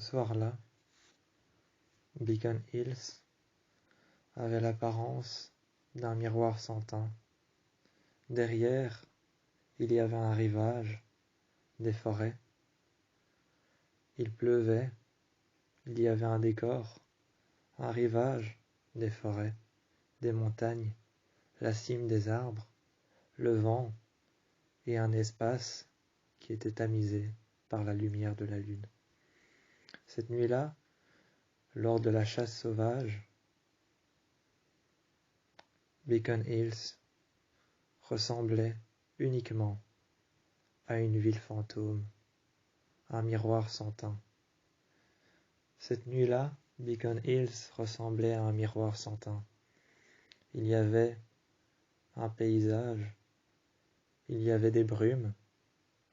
soir-là, Beacon Hills avait l'apparence d'un miroir sans teint. Derrière, il y avait un rivage, des forêts. Il pleuvait, il y avait un décor, un rivage, des forêts, des montagnes, la cime des arbres, le vent et un espace qui était tamisé par la lumière de la lune. Cette nuit-là, lors de la chasse sauvage, Beacon Hills ressemblait uniquement à une ville fantôme, un miroir sans teint. Cette nuit-là, Beacon Hills ressemblait à un miroir sans teint. Il y avait un paysage, il y avait des brumes,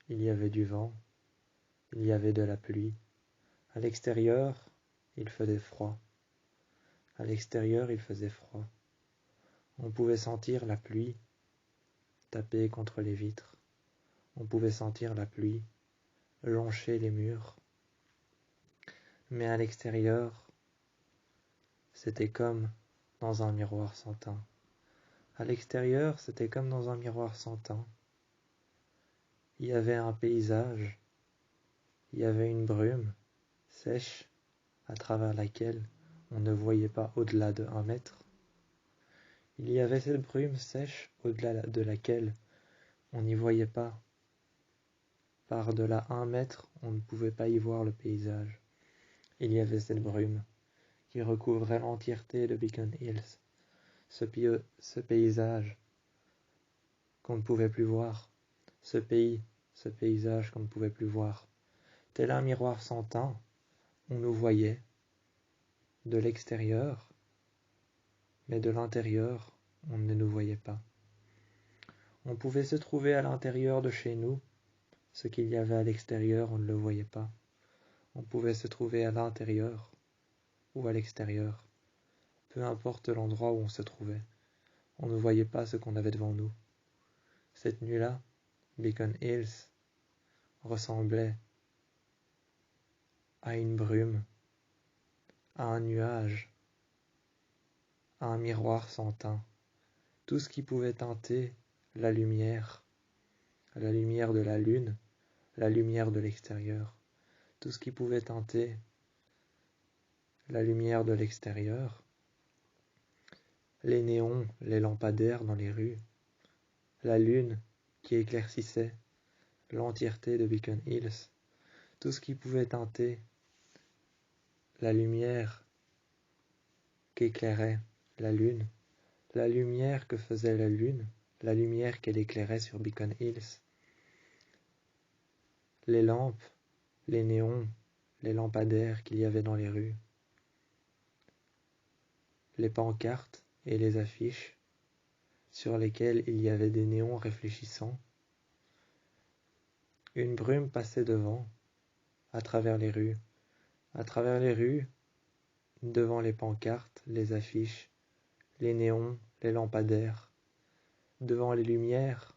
il y avait du vent, il y avait de la pluie. À l'extérieur, il faisait froid. À l'extérieur, il faisait froid. On pouvait sentir la pluie taper contre les vitres. On pouvait sentir la pluie joncher les murs. Mais à l'extérieur, c'était comme dans un miroir sans teint. À l'extérieur, c'était comme dans un miroir sans teint. Il y avait un paysage, il y avait une brume sèche à travers laquelle on ne voyait pas au-delà de 1 mètre. Il y avait cette brume sèche au-delà de laquelle on n'y voyait pas. Par-delà 1 mètre, on ne pouvait pas y voir le paysage. Il y avait cette brume qui recouvrait l'entièreté de Beacon Hills, ce paysage qu'on ne pouvait plus voir, ce paysage qu'on ne pouvait plus voir. Tel un miroir sans teint, on nous voyait de l'extérieur, mais de l'intérieur, on ne nous voyait pas. On pouvait se trouver à l'intérieur de chez nous, ce qu'il y avait à l'extérieur, on ne le voyait pas. On pouvait se trouver à l'intérieur ou à l'extérieur, peu importe l'endroit où on se trouvait. On ne voyait pas ce qu'on avait devant nous. Cette nuit-là, Beacon Hills ressemblait à une brume, à un nuage, à un miroir sans teint. Tout ce qui pouvait teinter la lumière de la lune, la lumière de l'extérieur. Tout ce qui pouvait teinter la lumière de l'extérieur, les néons, les lampadaires dans les rues, la lune qui éclaircissait l'entièreté de Beacon Hills, tout ce qui pouvait teinter la lumière qu'éclairait la lune, la lumière que faisait la lune, la lumière qu'elle éclairait sur Beacon Hills, les lampes, les néons, les lampadaires qu'il y avait dans les rues, les pancartes et les affiches sur lesquelles il y avait des néons réfléchissants. Une brume passait devant, à travers les rues, devant les pancartes, les affiches, les néons, les lampadaires, devant les lumières,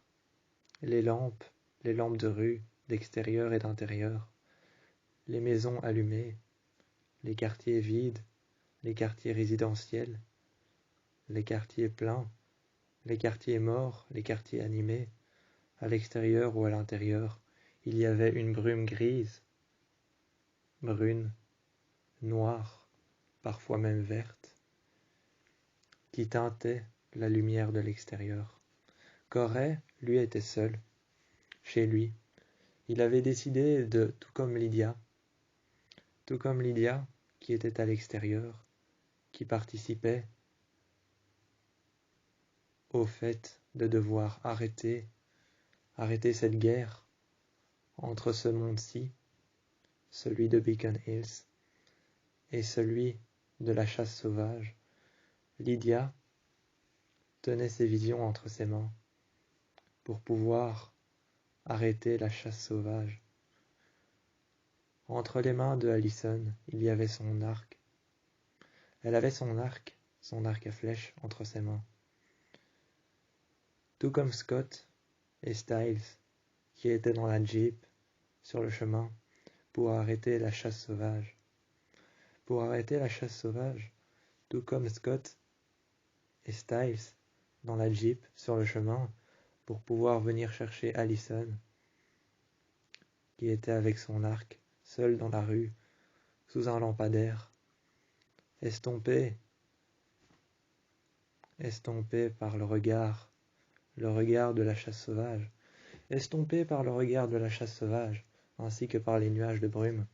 les lampes de rue, d'extérieur et d'intérieur, les maisons allumées, les quartiers vides, les quartiers résidentiels, les quartiers pleins, les quartiers morts, les quartiers animés, à l'extérieur ou à l'intérieur, il y avait une brume grise, brune, noire, parfois même verte, qui teintait la lumière de l'extérieur. Corey, lui, était seul, chez lui. Il avait décidé de, tout comme Lydia, qui était à l'extérieur, qui participait au fait de devoir arrêter cette guerre entre ce monde-ci, celui de Beacon Hills, et celui de la chasse sauvage. Lydia tenait ses visions entre ses mains pour pouvoir arrêter la chasse sauvage. Entre les mains de Allison, il y avait son arc. Elle avait son arc à flèche entre ses mains. Tout comme Scott et Styles, qui étaient dans la Jeep, sur le chemin, pour arrêter la chasse sauvage. pour arrêter la chasse sauvage, tout comme Scott et Styles dans la Jeep sur le chemin pour pouvoir venir chercher Allison, qui était avec son arc, seul dans la rue, sous un lampadaire, estompé par le regard de la chasse sauvage, estompé par le regard de la chasse sauvage, ainsi que par les nuages de brume.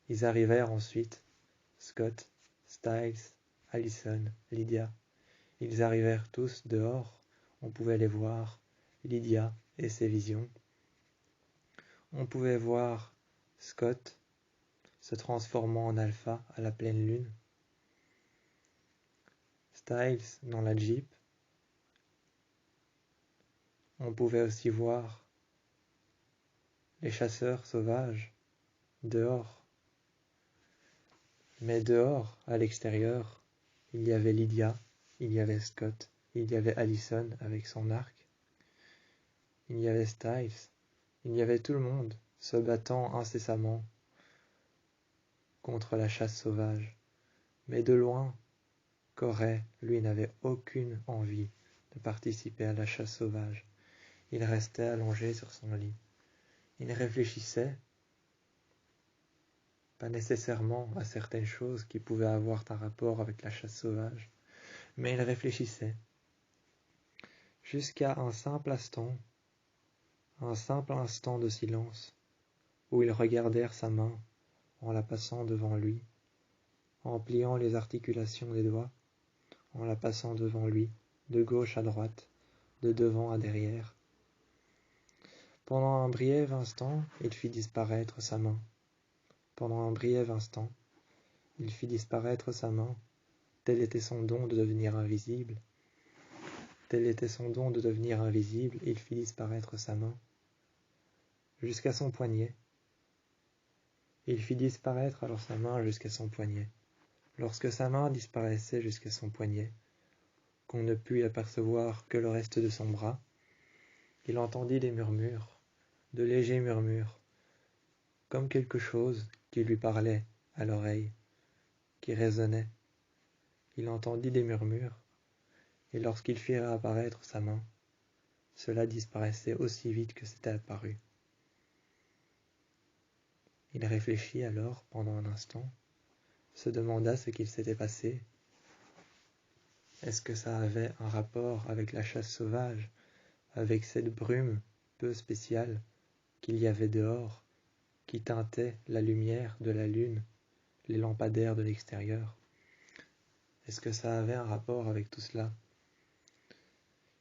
Ils arrivèrent ensuite, Scott, Styles, Allison, Lydia. Ils arrivèrent tous dehors, on pouvait les voir, Lydia et ses visions. On pouvait voir Scott se transformant en alpha à la pleine lune. Styles dans la Jeep. On pouvait aussi voir les chasseurs sauvages dehors. Mais dehors, à l'extérieur, il y avait Lydia, il y avait Scott, il y avait Allison avec son arc, il y avait Styles, il y avait tout le monde se battant incessamment contre la chasse sauvage. Mais de loin, Corey, lui, n'avait aucune envie de participer à la chasse sauvage. Il restait allongé sur son lit. Il réfléchissait, pas nécessairement à certaines choses qui pouvaient avoir un rapport avec la chasse sauvage, mais il réfléchissait. Jusqu'à un simple instant de silence, où ils regardèrent sa main en la passant devant lui, en pliant les articulations des doigts, en la passant devant lui, de gauche à droite, de devant à derrière. Pendant un bref instant, il fit disparaître sa main. Pendant un bref instant, il fit disparaître sa main. Tel était son don de devenir invisible. Tel était son don de devenir invisible, il fit disparaître sa main. Jusqu'à son poignet. Il fit disparaître alors sa main jusqu'à son poignet. Lorsque sa main disparaissait jusqu'à son poignet, qu'on ne put apercevoir que le reste de son bras, il entendit des murmures, de légers murmures, comme quelque chose qui lui parlait à l'oreille, qui résonnait. Il entendit des murmures, et lorsqu'il fit réapparaître sa main, cela disparaissait aussi vite que c'était apparu. Il réfléchit alors pendant un instant, se demanda ce qu'il s'était passé. Est-ce que ça avait un rapport avec la chasse sauvage, avec cette brume peu spéciale qu'il y avait dehors, qui teintait la lumière de la lune, les lampadaires de l'extérieur? Est-ce que ça avait un rapport avec tout cela?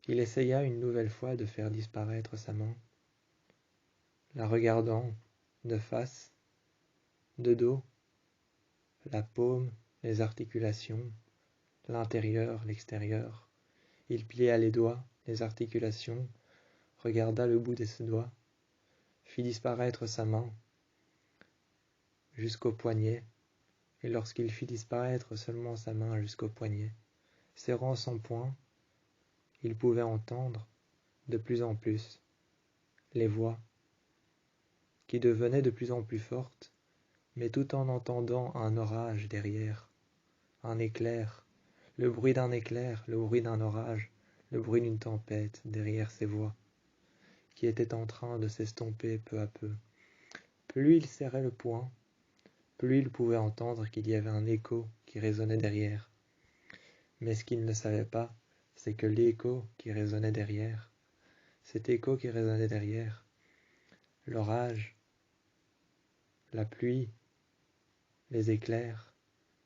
Il essaya une nouvelle fois de faire disparaître sa main, la regardant de face, de dos, la paume, les articulations, l'intérieur, l'extérieur. Il plia les doigts, les articulations, regarda le bout de ses doigts, fit disparaître sa main jusqu'au poignet, et lorsqu'il fit disparaître seulement sa main jusqu'au poignet, serrant son poing, il pouvait entendre de plus en plus les voix qui devenaient de plus en plus fortes, mais tout en entendant un orage derrière, un éclair, le bruit d'un éclair, le bruit d'un orage, le bruit d'une tempête derrière ces voix, qui étaient en train de s'estomper peu à peu. Plus il serrait le poing, plus il pouvait entendre qu'il y avait un écho qui résonnait derrière. Mais ce qu'il ne savait pas, c'est que l'écho qui résonnait derrière, cet écho qui résonnait derrière, l'orage, la pluie, les éclairs,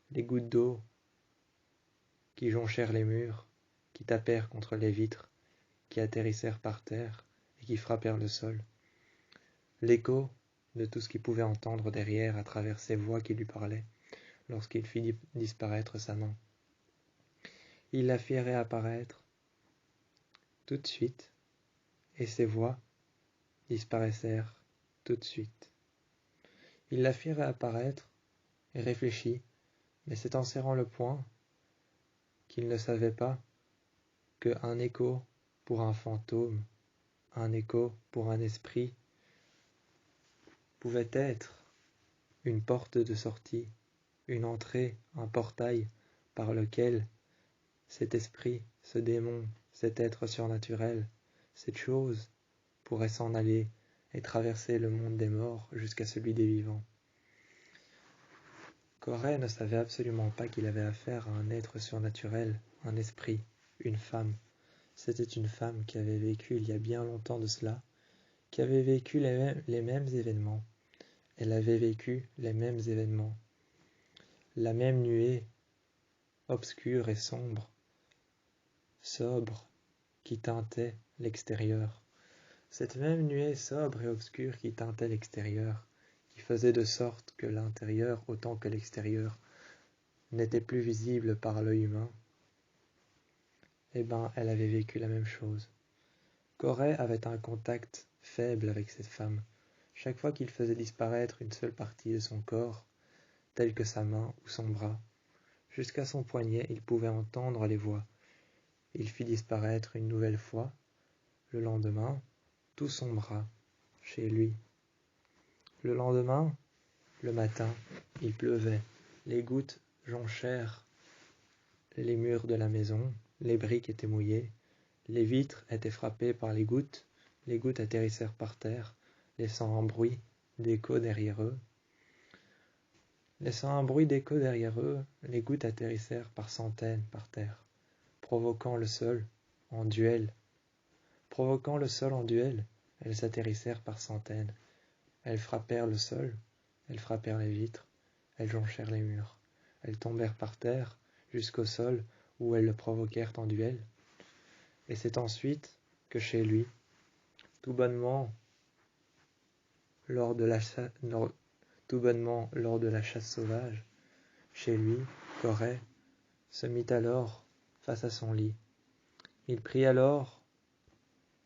les gouttes d'eau qui jonchèrent les murs, qui tapèrent contre les vitres, qui atterrissèrent par terre et qui frappèrent le sol. L'écho de tout ce qu'il pouvait entendre derrière à travers ces voix qui lui parlaient lorsqu'il fit disparaître sa main. Il la fit réapparaître tout de suite et ses voix disparaissèrent tout de suite. Il la fit réapparaître et réfléchit, mais c'est en serrant le poing qu'il ne savait pas qu'un écho pour un fantôme, un écho pour un esprit, pouvait être une porte de sortie une entrée, un portail par lequel cet esprit, ce démon, cet être surnaturel, cette chose pourrait s'en aller et traverser le monde des morts jusqu'à celui des vivants. Corée ne savait absolument pas qu'il avait affaire à un être surnaturel, un esprit, une femme. C'était une femme qui avait vécu il y a bien longtemps de cela, qui avait vécu les mêmes événements. Elle avait vécu les mêmes événements. La même nuée, obscure et sombre, sobre, qui teintait l'extérieur. Cette même nuée sobre et obscure qui teintait l'extérieur, qui faisait de sorte que l'intérieur autant que l'extérieur n'était plus visible par l'œil humain, eh ben, elle avait vécu la même chose. Corée avait un contact faible avec cette femme. Chaque fois qu'il faisait disparaître une seule partie de son corps, telle que sa main ou son bras, jusqu'à son poignet, il pouvait entendre les voix. Il fit disparaître une nouvelle fois, le lendemain, tout son bras, chez lui. Le lendemain, le matin, il pleuvait. Les gouttes jonchèrent les murs de la maison, les briques étaient mouillées, les vitres étaient frappées par les gouttes atterrissèrent par terre, laissant un bruit d'écho derrière eux. Laissant un bruit d'écho derrière eux, les gouttes atterrissèrent par centaines par terre, provoquant le sol en duel. Elles atterrissèrent par centaines. Elles frappèrent le sol, elles frappèrent les vitres, elles jonchèrent les murs. Elles tombèrent par terre jusqu'au sol où elles le provoquèrent en duel. Et c'est ensuite que chez lui, tout bonnement, lors de la chasse sauvage, chez lui, Corée se mit alors face à son lit. Il prit alors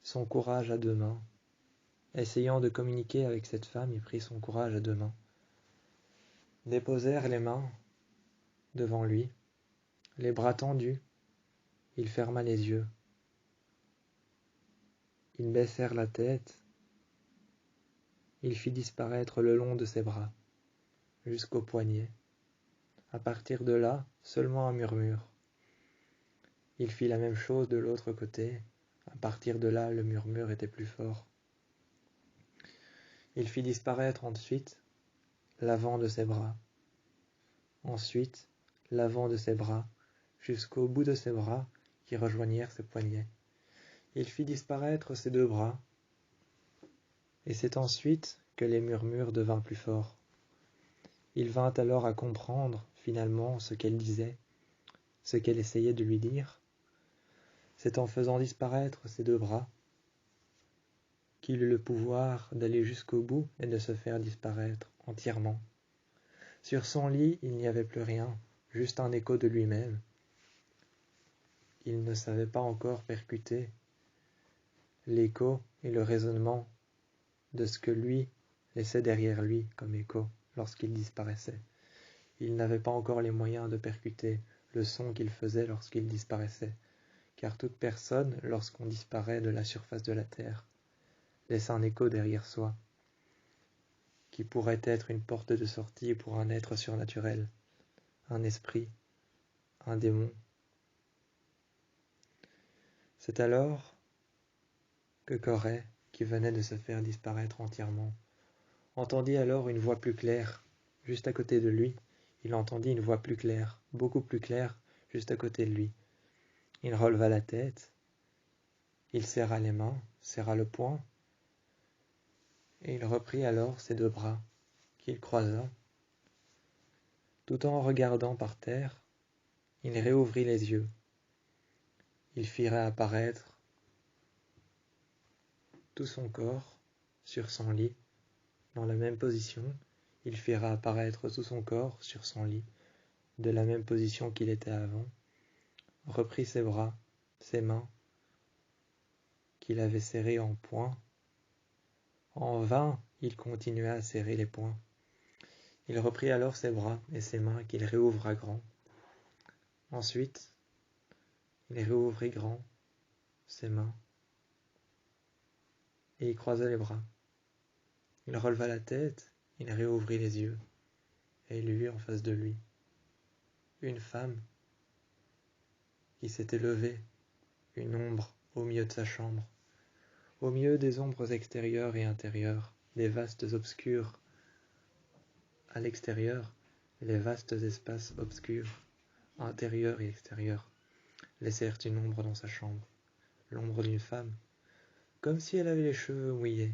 son courage à deux mains. Essayant de communiquer avec cette femme, il prit son courage à deux mains. Déposèrent les mains devant lui, les bras tendus. Il ferma les yeux. Ils baissèrent la tête. Il fit disparaître le long de ses bras, jusqu'au poignet. À partir de là, seulement un murmure. Il fit la même chose de l'autre côté. À partir de là, le murmure était plus fort. Il fit disparaître ensuite l'avant de ses bras. Ensuite, l'avant de ses bras, jusqu'au bout de ses bras qui rejoignirent ses poignets. Il fit disparaître ses deux bras, et c'est ensuite que les murmures devinrent plus forts. Il vint alors à comprendre, finalement, ce qu'elle disait, ce qu'elle essayait de lui dire. C'est en faisant disparaître ses deux bras qu'il eut le pouvoir d'aller jusqu'au bout et de se faire disparaître entièrement. Sur son lit, il n'y avait plus rien, juste un écho de lui-même. Il ne savait pas encore percuter l'écho et le raisonnement de ce que lui laissait derrière lui comme écho lorsqu'il disparaissait. Il n'avait pas encore les moyens de percuter le son qu'il faisait lorsqu'il disparaissait, car toute personne, lorsqu'on disparaît de la surface de la terre, laisse un écho derrière soi, qui pourrait être une porte de sortie pour un être surnaturel, un esprit, un démon. C'est alors que Corée, qui venait de se faire disparaître entièrement, entendit alors une voix plus claire, juste à côté de lui. Il entendit une voix plus claire, beaucoup plus claire, juste à côté de lui. Il releva la tête, il serra les mains, serra le poing, et il reprit alors ses deux bras, qu'il croisa. Tout en regardant par terre, il réouvrit les yeux. Il fit réapparaître tout son corps sur son lit, dans la même position. Il fit réapparaître tout son corps sur son lit, de la même position qu'il était avant, reprit ses bras, ses mains, qu'il avait serrées en poing. En vain, il continua à serrer les poings. Il reprit alors ses bras et ses mains qu'il réouvra grand. Ensuite, il réouvrit grand ses mains et il croisa les bras. Il releva la tête, il réouvrit les yeux et il vit en face de lui une femme qui s'était levée, une ombre au milieu de sa chambre, au milieu des ombres extérieures et intérieures, des vastes obscurs à l'extérieur, les vastes espaces obscurs, intérieurs et extérieurs, laissèrent une ombre dans sa chambre, l'ombre d'une femme, comme si elle avait les cheveux mouillés,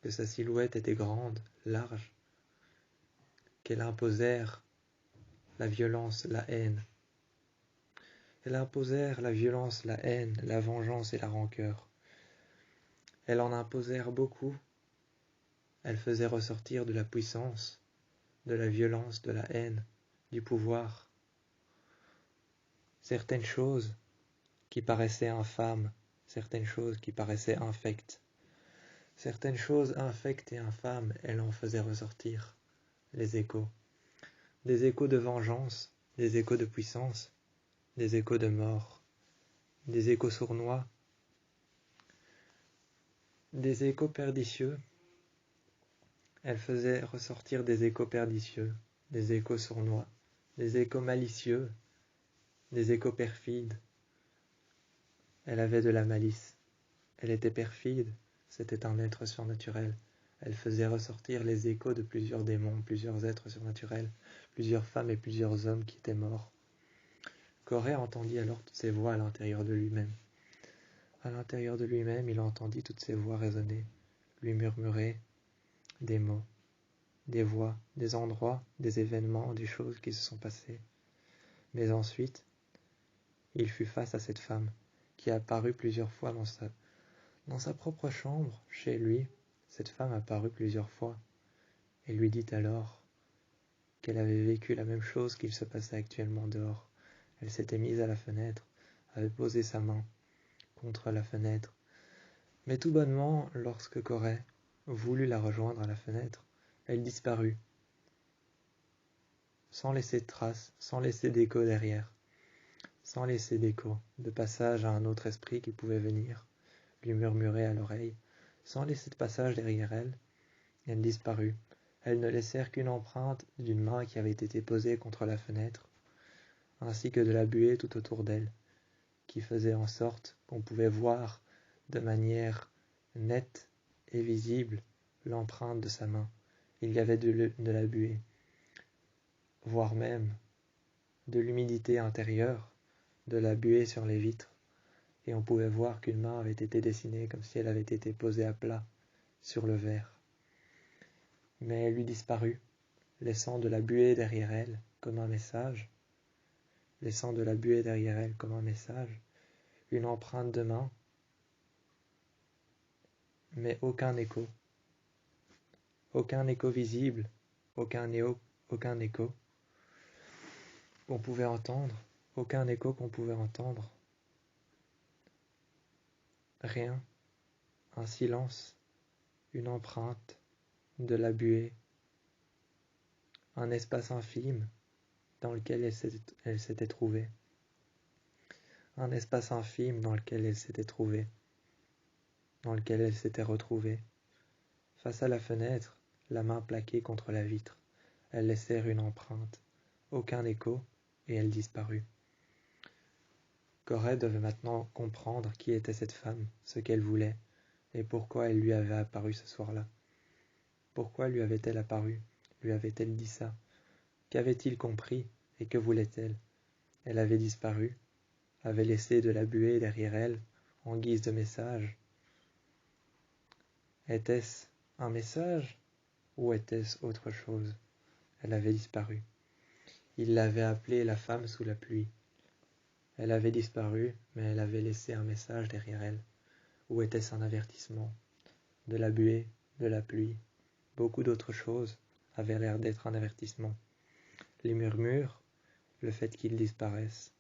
que sa silhouette était grande, large, qu'elle imposèrent la violence, la haine. Elles imposèrent la violence, la haine, la vengeance et la rancœur. Elles en imposèrent beaucoup. Elles faisaient ressortir de la puissance, de la violence, de la haine, du pouvoir. Certaines choses qui paraissaient infâmes, certaines choses qui paraissaient infectes. Certaines choses infectes et infâmes, elles en faisaient ressortir les échos. Des échos de vengeance, des échos de puissance, des échos de mort, des échos sournois, des échos pernicieux. Elle faisait ressortir des échos pernicieux, des échos sournois, des échos malicieux, des échos perfides. Elle avait de la malice, elle était perfide, c'était un être surnaturel. Elle faisait ressortir les échos de plusieurs démons, plusieurs êtres surnaturels, plusieurs femmes et plusieurs hommes qui étaient morts. Corée entendit alors toutes ces voix à l'intérieur de lui-même. À l'intérieur de lui-même, il entendit toutes ces voix résonner, lui murmurer des mots, des voix, des endroits, des événements, des choses qui se sont passées. Mais ensuite, il fut face à cette femme qui apparut plusieurs fois dans sa propre chambre, chez lui. Cette femme apparut plusieurs fois et lui dit alors qu'elle avait vécu la même chose qu'il se passait actuellement dehors. Elle s'était mise à la fenêtre, avait posé sa main contre la fenêtre. Mais tout bonnement, lorsque Corée voulut la rejoindre à la fenêtre, elle disparut, sans laisser de traces, sans laisser d'écho derrière, sans laisser d'écho, de passage à un autre esprit qui pouvait venir, lui murmurer à l'oreille, sans laisser de passage derrière elle, elle disparut. Elles ne laissèrent qu'une empreinte d'une main qui avait été posée contre la fenêtre, ainsi que de la buée tout autour d'elle, qui faisait en sorte qu'on pouvait voir de manière nette et visible l'empreinte de sa main. Il y avait de la buée, voire même de l'humidité intérieure, de la buée sur les vitres, et on pouvait voir qu'une main avait été dessinée comme si elle avait été posée à plat sur le verre. Mais elle lui disparut, laissant de la buée derrière elle comme un message, laissant de la buée derrière elle comme un message, une empreinte de main, mais aucun écho visible, aucun écho qu'on pouvait entendre, aucun écho qu'on pouvait entendre, rien, un silence, une empreinte, de la buée, un espace infime dans lequel elle s'était trouvée, un espace infime dans lequel elle s'était trouvée, dans lequel elle s'était retrouvée. Face à la fenêtre, la main plaquée contre la vitre, elle laissèrent une empreinte, aucun écho, et elle disparut. Corée devait maintenant comprendre qui était cette femme, ce qu'elle voulait, et pourquoi elle lui avait apparu ce soir-là. Pourquoi lui avait-elle apparu? Lui avait-elle dit ça? Qu'avait-il compris, et que voulait-elle? Elle avait disparu, avait laissé de la buée derrière elle, en guise de message. Était-ce un message, ou était-ce autre chose? Elle avait disparu. Il l'avait appelée la femme sous la pluie. Elle avait disparu, mais elle avait laissé un message derrière elle. Ou était-ce un avertissement? De la buée, de la pluie, beaucoup d'autres choses avaient l'air d'être un avertissement. Les murmures, le fait qu'ils disparaissent,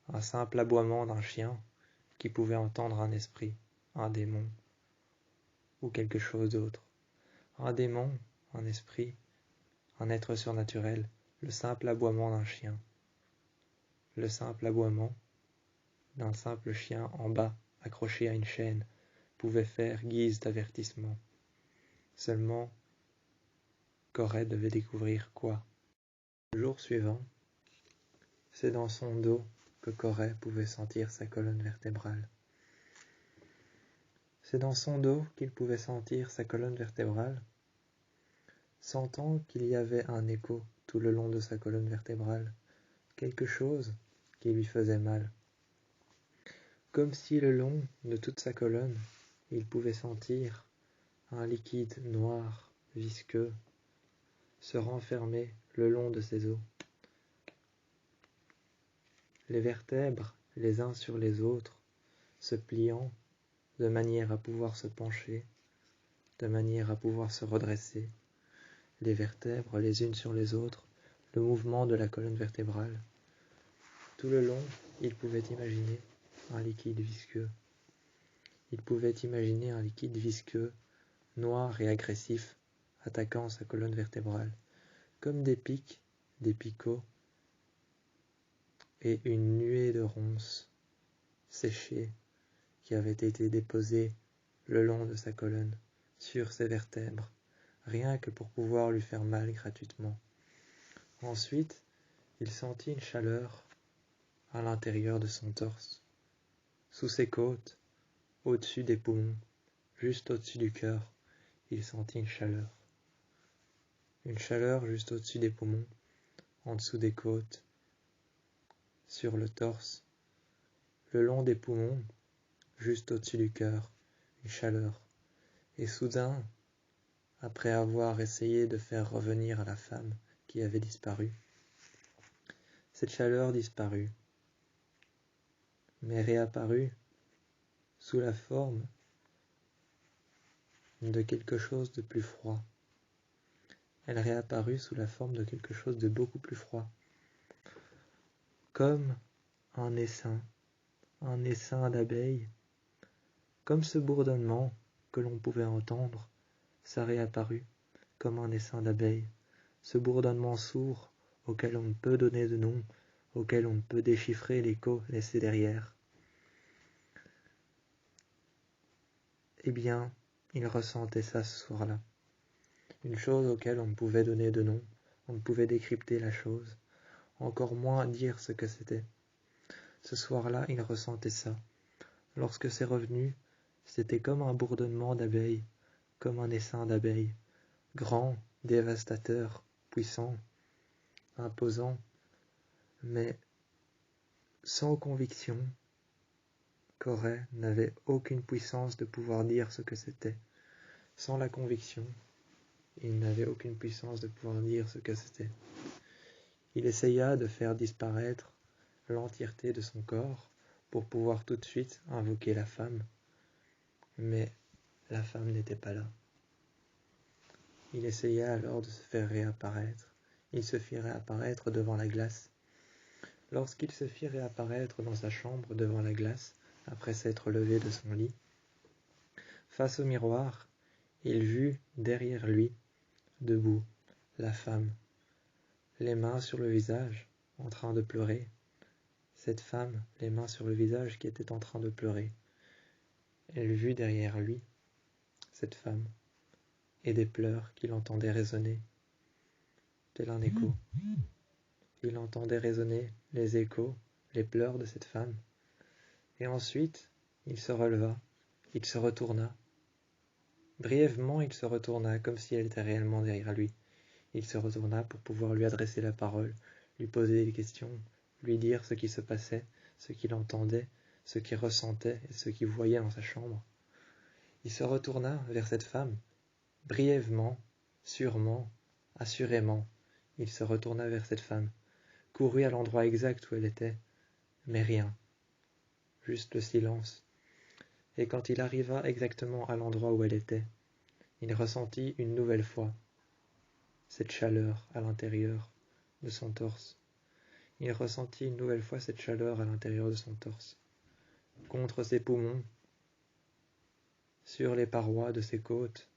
un simple aboiement d'un chien qui pouvait entendre un esprit, un démon, ou quelque chose d'autre. Un démon, un esprit, un être surnaturel, le simple aboiement d'un chien, le simple aboiement d'un simple chien en bas, accroché à une chaîne, pouvait faire guise d'avertissement. Seulement, Corée devait découvrir quoi? Le jour suivant, C'est dans son dos que Corée pouvait sentir sa colonne vertébrale. C'est dans son dos qu'il pouvait sentir sa colonne vertébrale, sentant qu'il y avait un écho tout le long de sa colonne vertébrale, quelque chose qui lui faisait mal. Comme si le long de toute sa colonne, il pouvait sentir un liquide noir, visqueux, se renfermer le long de ses os. Les vertèbres, les uns sur les autres, se pliant de manière à pouvoir se pencher, de manière à pouvoir se redresser. Les vertèbres les unes sur les autres, le mouvement de la colonne vertébrale. Tout le long, il pouvait imaginer un liquide visqueux. Il pouvait imaginer un liquide visqueux, noir et agressif, attaquant sa colonne vertébrale, comme des pics, des picots, et une nuée de ronces séchées qui avaient été déposées le long de sa colonne, sur ses vertèbres, rien que pour pouvoir lui faire mal gratuitement. Ensuite, il sentit une chaleur à l'intérieur de son torse, sous ses côtes, au-dessus des poumons, juste au-dessus du cœur, il sentit une chaleur. Une chaleur juste au-dessus des poumons, en dessous des côtes, sur le torse, le long des poumons, juste au-dessus du cœur, une chaleur. Et soudain, après avoir essayé de faire revenir la femme qui avait disparu, cette chaleur disparut, mais réapparut sous la forme de quelque chose de plus froid. Elle réapparut sous la forme de quelque chose de beaucoup plus froid, comme un essaim d'abeilles, comme ce bourdonnement que l'on pouvait entendre, ça réapparut comme un essaim d'abeilles, ce bourdonnement sourd auquel on ne peut donner de nom, auquel on ne peut déchiffrer l'écho laissé derrière. Eh bien, il ressentait ça ce soir-là. Une chose auquel on ne pouvait donner de nom, on ne pouvait décrypter la chose, encore moins dire ce que c'était. Ce soir-là, il ressentait ça. Lorsque c'est revenu, c'était comme un bourdonnement d'abeilles, comme un essaim d'abeilles, grand, dévastateur, puissant, imposant, mais sans conviction. Corée n'avait aucune puissance de pouvoir dire ce que c'était. Sans la conviction, il n'avait aucune puissance de pouvoir dire ce que c'était. Il essaya de faire disparaître l'entièreté de son corps pour pouvoir tout de suite invoquer la femme, mais la femme n'était pas là. Il essaya alors de se faire réapparaître. Il se fit réapparaître devant la glace. Lorsqu'il se fit réapparaître dans sa chambre devant la glace, après s'être levé de son lit, face au miroir, il vit derrière lui, debout, la femme, les mains sur le visage, en train de pleurer. Cette femme, les mains sur le visage qui était en train de pleurer. Elle vit derrière lui, cette femme, et des pleurs qu'il entendait résonner, tel un écho. Il entendait résonner les échos, les pleurs de cette femme. Et ensuite, il se releva, il se retourna. Brièvement, il se retourna, comme si elle était réellement derrière lui. Il se retourna pour pouvoir lui adresser la parole, lui poser des questions, lui dire ce qui se passait, ce qu'il entendait, ce qu'il ressentait et ce qu'il voyait dans sa chambre. Il se retourna vers cette femme, brièvement, sûrement, assurément. Il se retourna vers cette femme, courut à l'endroit exact où elle était, mais rien, juste le silence. Et quand il arriva exactement à l'endroit où elle était, il ressentit une nouvelle fois cette chaleur à l'intérieur de son torse. Il ressentit une nouvelle fois cette chaleur à l'intérieur de son torse, contre ses poumons, sur les parois de ses côtes,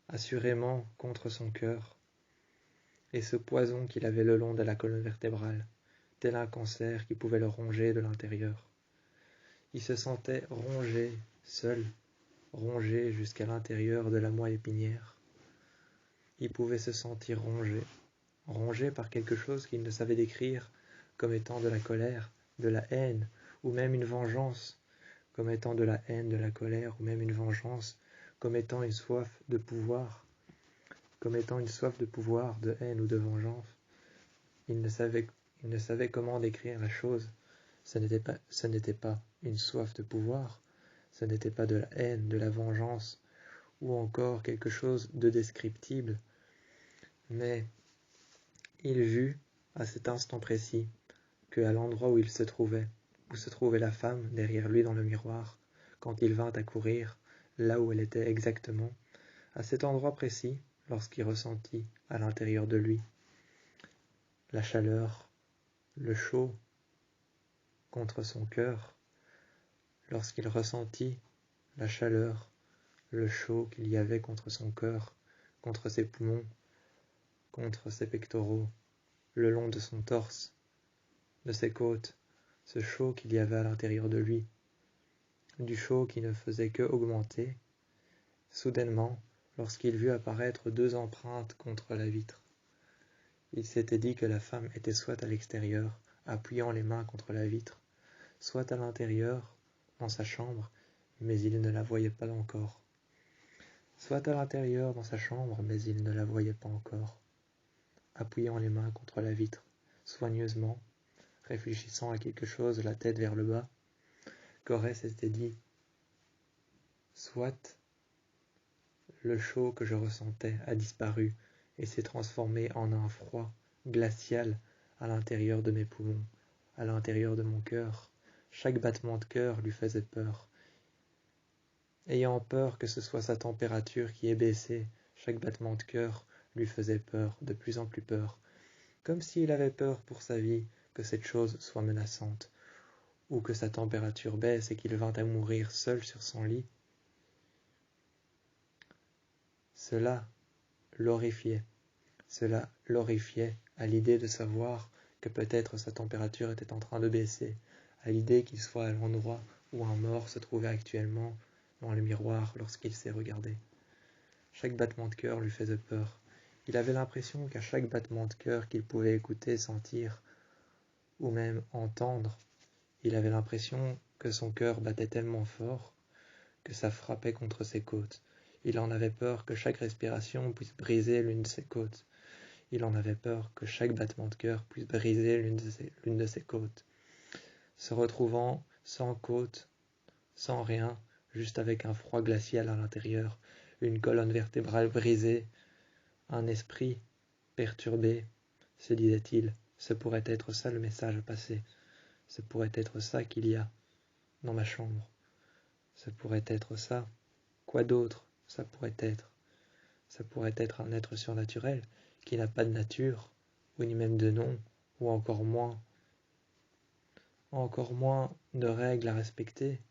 assurément contre son cœur, et ce poison qu'il avait le long de la colonne vertébrale, tel un cancer qui pouvait le ronger de l'intérieur. Il se sentait rongé, seul, rongé jusqu'à l'intérieur de la moelle épinière. Il pouvait se sentir rongé, rongé par quelque chose qu'il ne savait décrire comme étant de la colère, de la haine, ou même une vengeance, comme étant de la haine, de la colère, ou même une vengeance, comme étant une soif de pouvoir, de haine ou de vengeance. Il ne savait comment décrire la chose. Ce n'était pas une soif de pouvoir, ce n'était pas de la haine, de la vengeance, ou encore quelque chose de descriptible, mais il vit, à cet instant précis, que à l'endroit où se trouvait la femme derrière lui dans le miroir, quand il vint à courir, là où elle était exactement, à cet endroit précis, lorsqu'il ressentit à l'intérieur de lui la chaleur, le chaud contre son cœur, lorsqu'il ressentit la chaleur, le chaud qu'il y avait contre son cœur, contre ses poumons, contre ses pectoraux, le long de son torse, de ses côtes, ce chaud qu'il y avait à l'intérieur de lui, du chaud qui ne faisait que augmenter, soudainement, lorsqu'il vit apparaître 2 empreintes contre la vitre. Il s'était dit que la femme était soit à l'extérieur, appuyant les mains contre la vitre, soit à l'intérieur, dans sa chambre, mais il ne la voyait pas encore. Soit à l'intérieur, dans sa chambre, mais il ne la voyait pas encore. Appuyant les mains contre la vitre, soigneusement, réfléchissant à quelque chose, la tête vers le bas, Corrès s'était dit « Soit le chaud que je ressentais a disparu et s'est transformé en un froid glacial à l'intérieur de mes poumons, à l'intérieur de mon cœur. Chaque battement de cœur lui faisait peur. Ayant peur que ce soit sa température qui ait baissé, chaque battement de cœur lui faisait peur, de plus en plus peur, comme s'il avait peur pour sa vie que cette chose soit menaçante, ou que sa température baisse et qu'il vînt à mourir seul sur son lit. Cela l'horrifiait à l'idée de savoir que peut-être sa température était en train de baisser, à l'idée qu'il soit à l'endroit où un mort se trouvait actuellement dans le miroir lorsqu'il s'est regardé. Chaque battement de cœur lui faisait peur. Il avait l'impression qu'à chaque battement de cœur qu'il pouvait écouter, sentir, ou même entendre, il avait l'impression que son cœur battait tellement fort que ça frappait contre ses côtes. Il en avait peur que chaque respiration puisse briser l'une de ses côtes. Il en avait peur que chaque battement de cœur puisse briser l'une de ses côtes. Se retrouvant sans côte, sans rien, juste avec un froid glacial à l'intérieur, une colonne vertébrale brisée, un esprit perturbé, se disait-il, ce pourrait être ça le message passé, ce pourrait être ça qu'il y a dans ma chambre, ce pourrait être ça, quoi d'autre ça pourrait être? Ça pourrait être un être surnaturel qui n'a pas de nature, ou ni même de nom, ou encore moins de règles à respecter,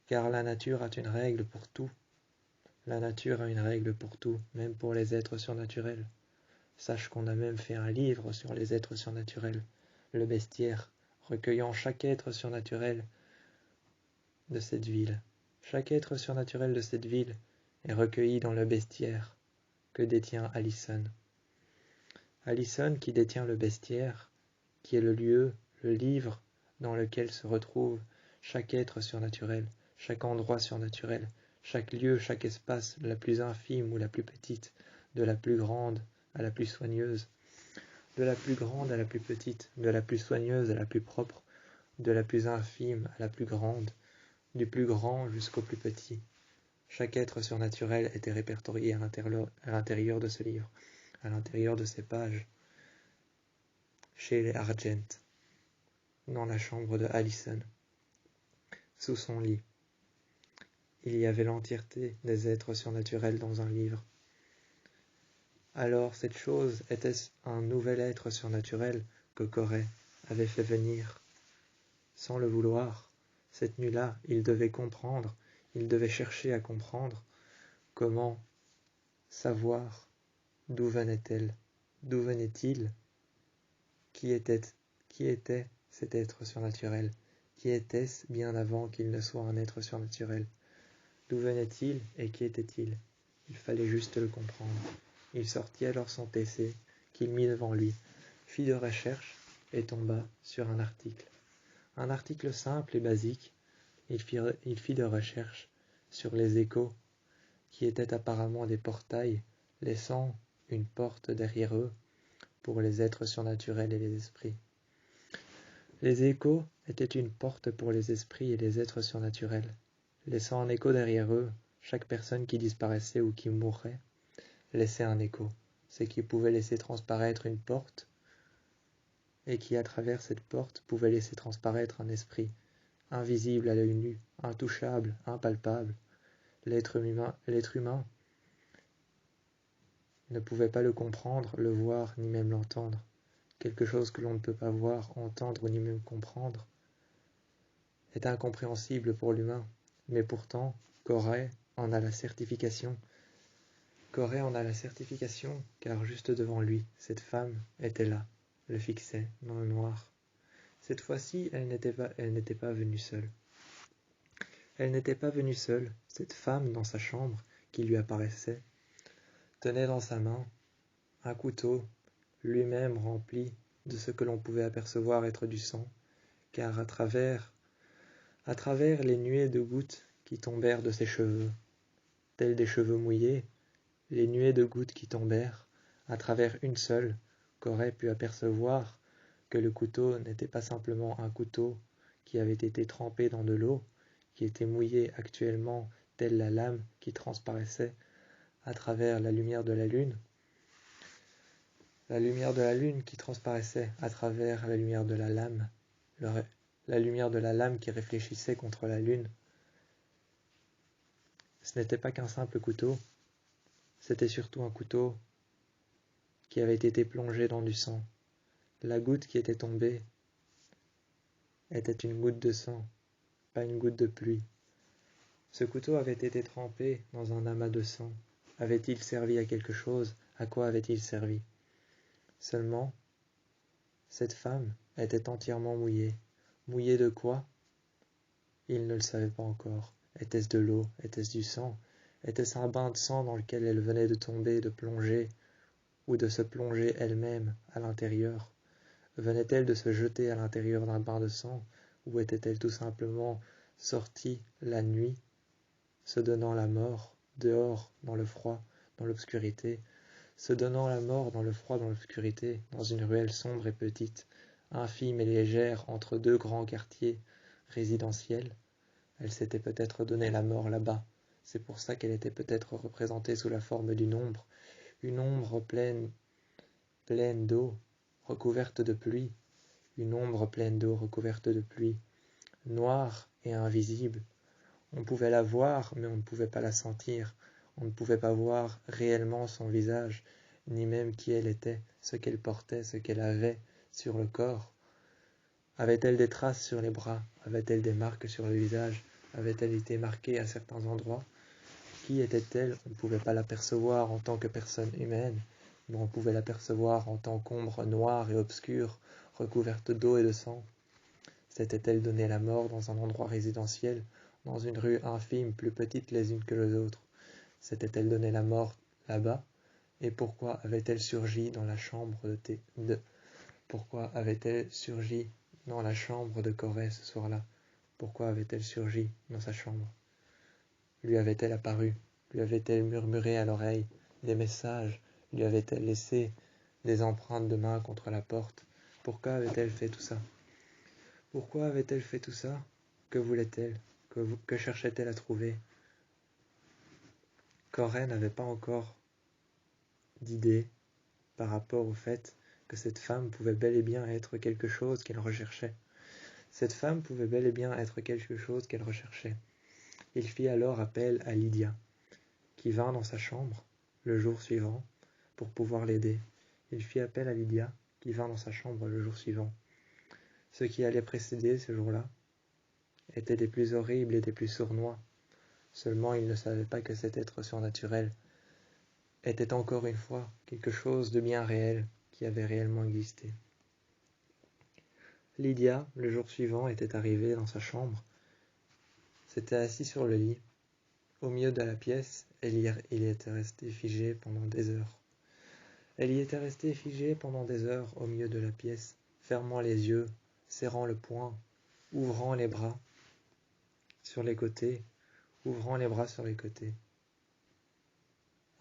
car la nature a une règle pour tout. La nature a une règle pour tout, même pour les êtres surnaturels. Sache qu'on a même fait un livre sur les êtres surnaturels, le bestiaire, recueillant chaque être surnaturel de cette ville. Chaque être surnaturel de cette ville est recueilli dans le bestiaire que détient Allison. Allison qui détient le bestiaire, qui est le lieu, le livre dans lequel se retrouve chaque être surnaturel, chaque endroit surnaturel, chaque lieu, chaque espace, la plus infime ou la plus petite, de la plus grande à la plus soigneuse, de la plus grande à la plus petite, de la plus soigneuse à la plus propre, de la plus infime à la plus grande, du plus grand jusqu'au plus petit. Chaque être surnaturel était répertorié à l'intérieur de ce livre, à l'intérieur de ces pages, chez les Argent, dans la chambre de Allison, sous son lit. Il y avait l'entièreté des êtres surnaturels dans un livre. Alors cette chose était-ce un nouvel être surnaturel que Corrès avait fait venir? Sans le vouloir, cette nuit-là, il devait comprendre, il devait chercher à comprendre comment savoir d'où venait-elle, d'où venait-il, qui était cet être surnaturel, qui était-ce bien avant qu'il ne soit un être surnaturel? D'où venait-il et qui était-il? Il fallait juste le comprendre. Il sortit alors son PC, qu'il mit devant lui, fit de recherche et tomba sur un article. Un article simple et basique. Il fit de recherche sur les échos, qui étaient apparemment des portails, laissant une porte derrière eux pour les êtres surnaturels et les esprits. Les échos étaient une porte pour les esprits et les êtres surnaturels, laissant un écho derrière eux. Chaque personne qui disparaissait ou qui mourait laissait un écho, ce qui pouvait laisser transparaître une porte, et qui à travers cette porte pouvait laisser transparaître un esprit, invisible à l'œil nu, intouchable, impalpable. L'être humain ne pouvait pas le comprendre, le voir, ni même l'entendre. Quelque chose que l'on ne peut pas voir, entendre, ni même comprendre, est incompréhensible pour l'humain. Mais pourtant, Corée en a la certification. Corée en a la certification, car juste devant lui, cette femme était là, le fixait dans le noir. Cette fois-ci, elle n'était pas venue seule. Elle n'était pas venue seule. Cette femme, dans sa chambre, qui lui apparaissait, tenait dans sa main un couteau, lui-même rempli de ce que l'on pouvait apercevoir être du sang, car à travers les nuées de gouttes qui tombèrent de ses cheveux, tels des cheveux mouillés, les nuées de gouttes qui tombèrent, à travers une seule, qu'aurait pu apercevoir que le couteau n'était pas simplement un couteau qui avait été trempé dans de l'eau, qui était mouillé actuellement, telle la lame qui transparaissait à travers la lumière de la lune qui transparaissait à travers la lumière de la lame, la lumière de la lame qui réfléchissait contre la lune. Ce n'était pas qu'un simple couteau, c'était surtout un couteau qui avait été plongé dans du sang. La goutte qui était tombée était une goutte de sang, pas une goutte de pluie. Ce couteau avait été trempé dans un amas de sang. Avait-il servi à quelque chose? À quoi avait-il servi? Seulement, cette femme était entièrement mouillée. Mouillée de quoi? Il ne le savait pas encore. Était-ce de l'eau? Était-ce du sang? Était-ce un bain de sang dans lequel elle venait de tomber, de plonger, ou de se plonger elle-même à l'intérieur? Venait-elle de se jeter à l'intérieur d'un bain de sang, ou était-elle tout simplement sortie la nuit, se donnant la mort, dehors, dans le froid, dans l'obscurité, se donnant la mort dans le froid, dans l'obscurité, dans une ruelle sombre et petite, infime et légère entre deux grands quartiers résidentiels? Elle s'était peut-être donné la mort là-bas. C'est pour ça qu'elle était peut-être représentée sous la forme d'une ombre pleine d'eau, recouverte de pluie, une ombre pleine d'eau recouverte de pluie, noire et invisible. On pouvait la voir, mais on ne pouvait pas la sentir. On ne pouvait pas voir réellement son visage, ni même qui elle était, ce qu'elle portait, ce qu'elle avait sur le corps. Avait-elle des traces sur les bras? Avait-elle des marques sur le visage? Avait-elle été marquée à certains endroits? Qui était-elle? On ne pouvait pas l'apercevoir en tant que personne humaine, mais on pouvait l'apercevoir en tant qu'ombre noire et obscure, recouverte d'eau et de sang. S'était-elle donné la mort dans un endroit résidentiel, dans une rue infime, plus petite les unes que les autres? S'était-elle donné la mort là-bas? Et pourquoi avait-elle surgi dans la chambre Pourquoi avait-elle surgi dans la chambre de Corée ce soir-là? Pourquoi avait-elle surgi dans sa chambre? Lui avait-elle apparu? Lui avait-elle murmuré à l'oreille des messages? Lui avait-elle laissé des empreintes de main contre la porte? Pourquoi avait-elle fait tout ça? Pourquoi avait-elle fait tout ça? Que voulait-elle? Que cherchait-elle à trouver? Corée n'avait pas encore d'idée par rapport au fait que cette femme pouvait bel et bien être quelque chose qu'elle recherchait. Cette femme pouvait bel et bien être quelque chose qu'elle recherchait. Il fit alors appel à Lydia, qui vint dans sa chambre le jour suivant pour pouvoir l'aider. Il fit appel à Lydia, qui vint dans sa chambre le jour suivant. Ce qui allait précéder ce jour-là était des plus horribles et des plus sournois. Seulement il ne savait pas que cet être surnaturel était encore une fois quelque chose de bien réel qui avait réellement existé. Lydia, le jour suivant, était arrivée dans sa chambre, s'était assise sur le lit. Au milieu de la pièce, il était resté figé pendant des heures. Elle y était restée figée pendant des heures au milieu de la pièce, fermant les yeux, serrant le poing, ouvrant les bras sur les côtés, ouvrant les bras sur les côtés,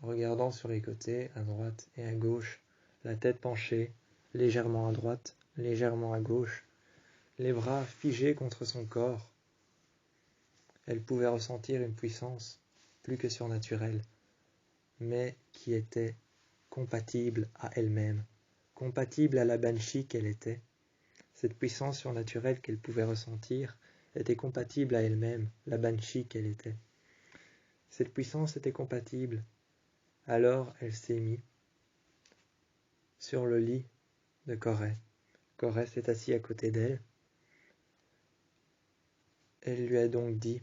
regardant sur les côtés, à droite et à gauche, la tête penchée, légèrement à droite, légèrement à gauche, les bras figés contre son corps. Elle pouvait ressentir une puissance plus que surnaturelle, mais qui était compatible à elle-même, compatible à la banshee qu'elle était. Cette puissance surnaturelle qu'elle pouvait ressentir était compatible à elle-même, la banshee qu'elle était. Cette puissance était compatible. Alors elle s'est mise sur le lit de Corée. Corée s'est assis à côté d'elle. Elle lui a donc dit: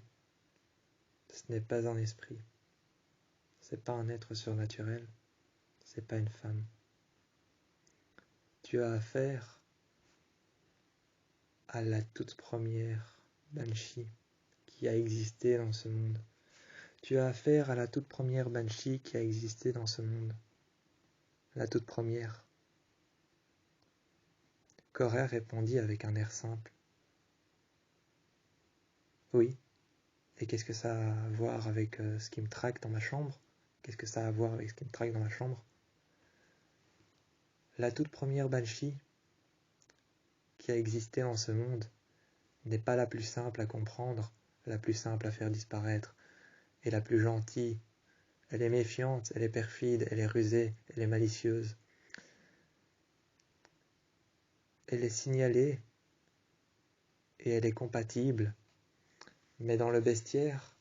ce n'est pas un esprit, c'est pas un être surnaturel, c'est pas une femme. Tu as affaire à la toute première banshee qui a existé dans ce monde. Tu as affaire à la toute première banshee qui a existé dans ce monde. La toute première. Corée répondit avec un air simple: oui. Et qu'est-ce que ça a à voir avec ce qui me traque dans ma chambre? Qu'est-ce que ça a à voir avec ce qui me traque dans ma chambre? La toute première banshee qui a existé dans ce monde n'est pas la plus simple à comprendre, la plus simple à faire disparaître, et la plus gentille. Elle est méfiante, elle est perfide, elle est rusée, elle est malicieuse. Elle est signalée et elle est compatible, mais dans le bestiaire,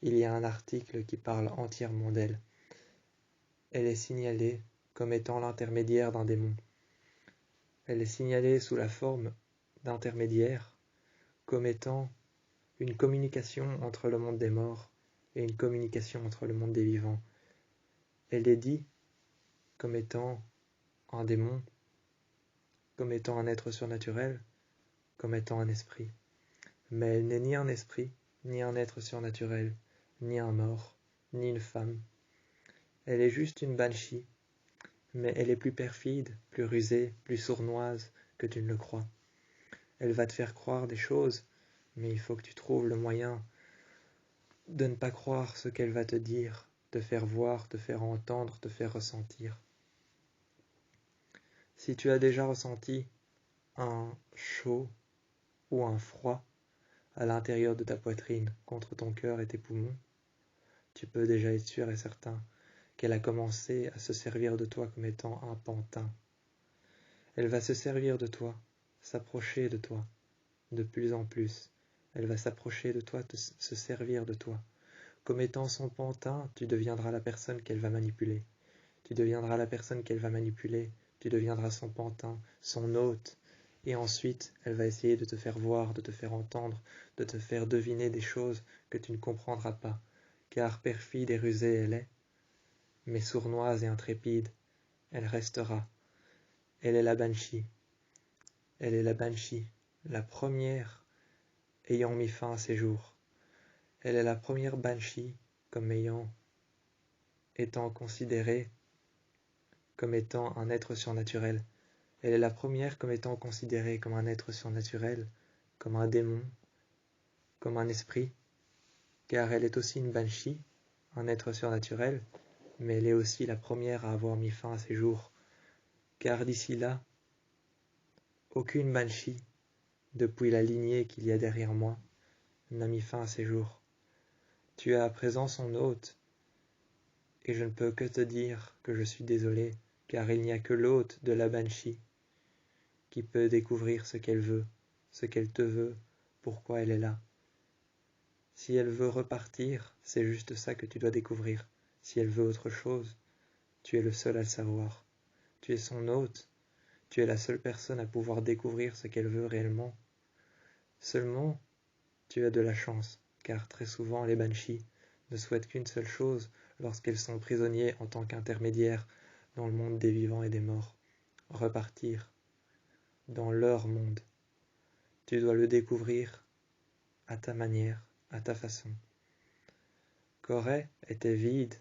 il y a un article qui parle entièrement d'elle. Elle est signalée comme étant l'intermédiaire d'un démon. Elle est signalée sous la forme d'intermédiaire, comme étant une communication entre le monde des morts et une communication entre le monde des vivants. Elle est dit comme étant un démon, comme étant un être surnaturel, comme étant un esprit. Mais elle n'est ni un esprit, ni un être surnaturel, ni un mort, ni une femme. Elle est juste une banshee, mais elle est plus perfide, plus rusée, plus sournoise que tu ne le crois. Elle va te faire croire des choses, mais il faut que tu trouves le moyen de ne pas croire ce qu'elle va te dire, te faire voir, te faire entendre, te faire ressentir. Si tu as déjà ressenti un chaud ou un froid à l'intérieur de ta poitrine, contre ton cœur et tes poumons, tu peux déjà être sûr et certain qu'elle a commencé à se servir de toi comme étant un pantin. Elle va se servir de toi, s'approcher de toi, de plus en plus. Elle va s'approcher de toi, se servir de toi. Comme étant son pantin, tu deviendras la personne qu'elle va manipuler. Tu deviendras la personne qu'elle va manipuler, tu deviendras son pantin, son hôte. Et ensuite, elle va essayer de te faire voir, de te faire entendre, de te faire deviner des choses que tu ne comprendras pas. Car perfide et rusée elle est, mais sournoise et intrépide, elle restera. Elle est la banshee. Elle est la banshee, la première ayant mis fin à ses jours. Elle est la première banshee comme étant considérée comme étant un être surnaturel. Elle est la première comme étant considérée comme un être surnaturel, comme un démon, comme un esprit, car elle est aussi une banshee, un être surnaturel, mais elle est aussi la première à avoir mis fin à ses jours, car d'ici là, aucune banshee, depuis la lignée qu'il y a derrière moi, n'a mis fin à ses jours. Tu es à présent son hôte, et je ne peux que te dire que je suis désolé, car il n'y a que l'hôte de la banshee qui peut découvrir ce qu'elle veut, ce qu'elle te veut, pourquoi elle est là. Si elle veut repartir, c'est juste ça que tu dois découvrir. Si elle veut autre chose, tu es le seul à le savoir. Tu es son hôte, tu es la seule personne à pouvoir découvrir ce qu'elle veut réellement. Seulement, tu as de la chance, car très souvent les banshees ne souhaitent qu'une seule chose lorsqu'elles sont prisonniers en tant qu'intermédiaires dans le monde des vivants et des morts: repartir dans leur monde. Tu dois le découvrir à ta manière, à ta façon. Corée était vide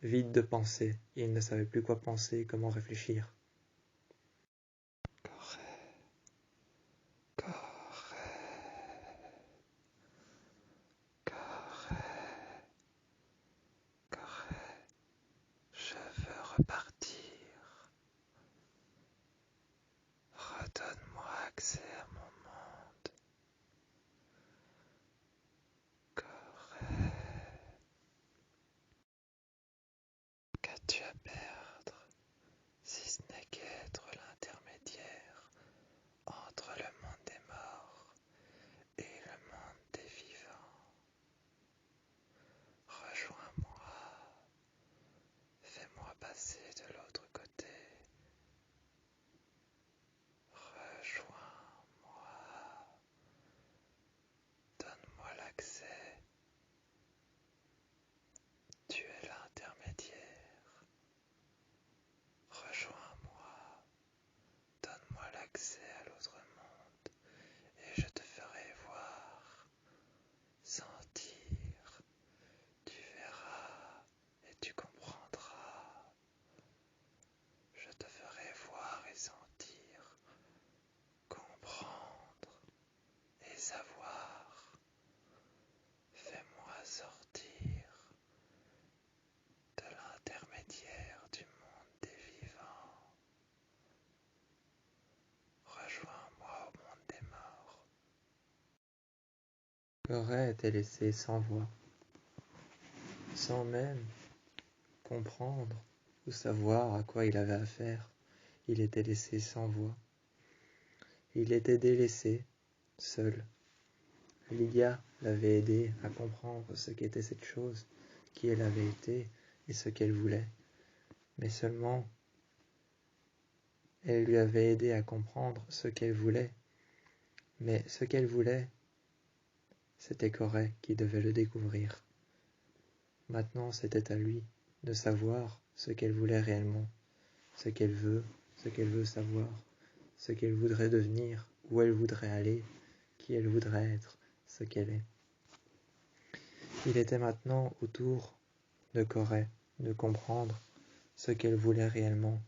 vide de pensée, il ne savait plus quoi penser, comment réfléchir. Je veux repartir. Redonne-moi accès à mon monde. Corée. Qu'as-tu à perdre, si ce n'est qu'être l'intermédiaire entre le monde des morts et le monde des vivants? Rejoins-moi, fais-moi passer de l'autre côté. Rejoins-moi, donne-moi l'accès. Tu es l'intermédiaire. Rejoins-moi, donne-moi l'accès à l'autre monde et je te ferai voir, sentir. Tu verras et tu comprendras. Je te ferai voir et sentir, comprendre et savoir. Fais-moi sortir de l'intermédiaire du monde des vivants. Rejoins-moi au monde des morts. Corée était laissé sans voix, sans même comprendre ou savoir à quoi il avait affaire. Il était laissé sans voix. Il était délaissé, seul. Lydia l'avait aidé à comprendre ce qu'était cette chose, qui elle avait été et ce qu'elle voulait. Mais seulement, elle lui avait aidé à comprendre ce qu'elle voulait. Mais ce qu'elle voulait, c'était Corée qui devait le découvrir. Maintenant, c'était à lui de savoir ce qu'elle voulait réellement, ce qu'elle veut savoir, ce qu'elle voudrait devenir, où elle voudrait aller, qui elle voudrait être, ce qu'elle est. Il était maintenant au tour de Corée de comprendre ce qu'elle voulait réellement,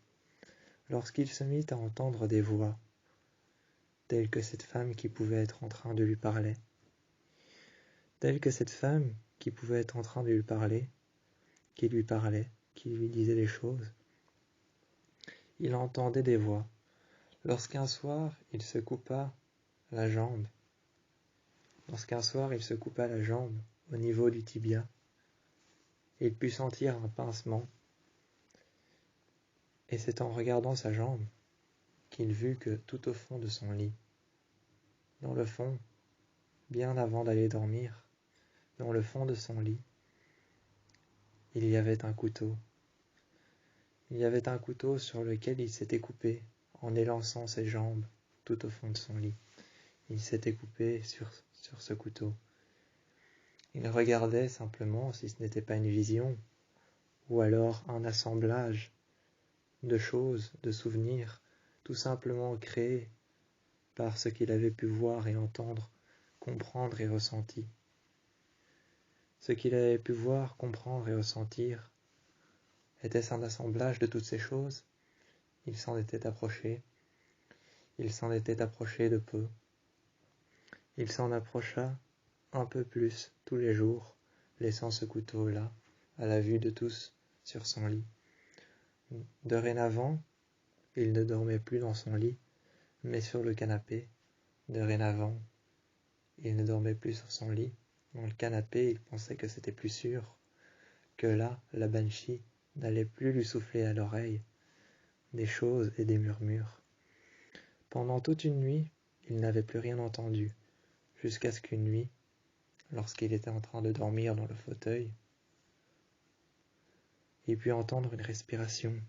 lorsqu'il se mit à entendre des voix, telles que cette femme qui pouvait être en train de lui parler, qui lui disait des choses. Il entendait des voix. Lorsqu'un soir, il se coupa la jambe au niveau du tibia, il put sentir un pincement, et c'est en regardant sa jambe qu'il vit que tout au fond de son lit, dans le fond, bien avant d'aller dormir, dans le fond de son lit, il y avait un couteau. Il y avait un couteau sur lequel il s'était coupé en élançant ses jambes tout au fond de son lit. Il s'était coupé sur ce couteau. Il regardait simplement si ce n'était pas une vision, ou alors un assemblage de choses, de souvenirs, tout simplement créés par ce qu'il avait pu voir et entendre, comprendre et ressentir. Ce qu'il avait pu voir, comprendre et ressentir, était-ce un assemblage de toutes ces choses? Il s'en était approché de peu. Il s'en approcha un peu plus tous les jours, laissant ce couteau-là à la vue de tous sur son lit. Dorénavant, il ne dormait plus dans son lit, mais sur le canapé. Dorénavant, il ne dormait plus sur son lit. Dans le canapé, il pensait que c'était plus sûr, que là, la banshee n'allait plus lui souffler à l'oreille des choses et des murmures. Pendant toute une nuit, il n'avait plus rien entendu, jusqu'à ce qu'une nuit, lorsqu'il était en train de dormir dans le fauteuil, il put entendre une respiration.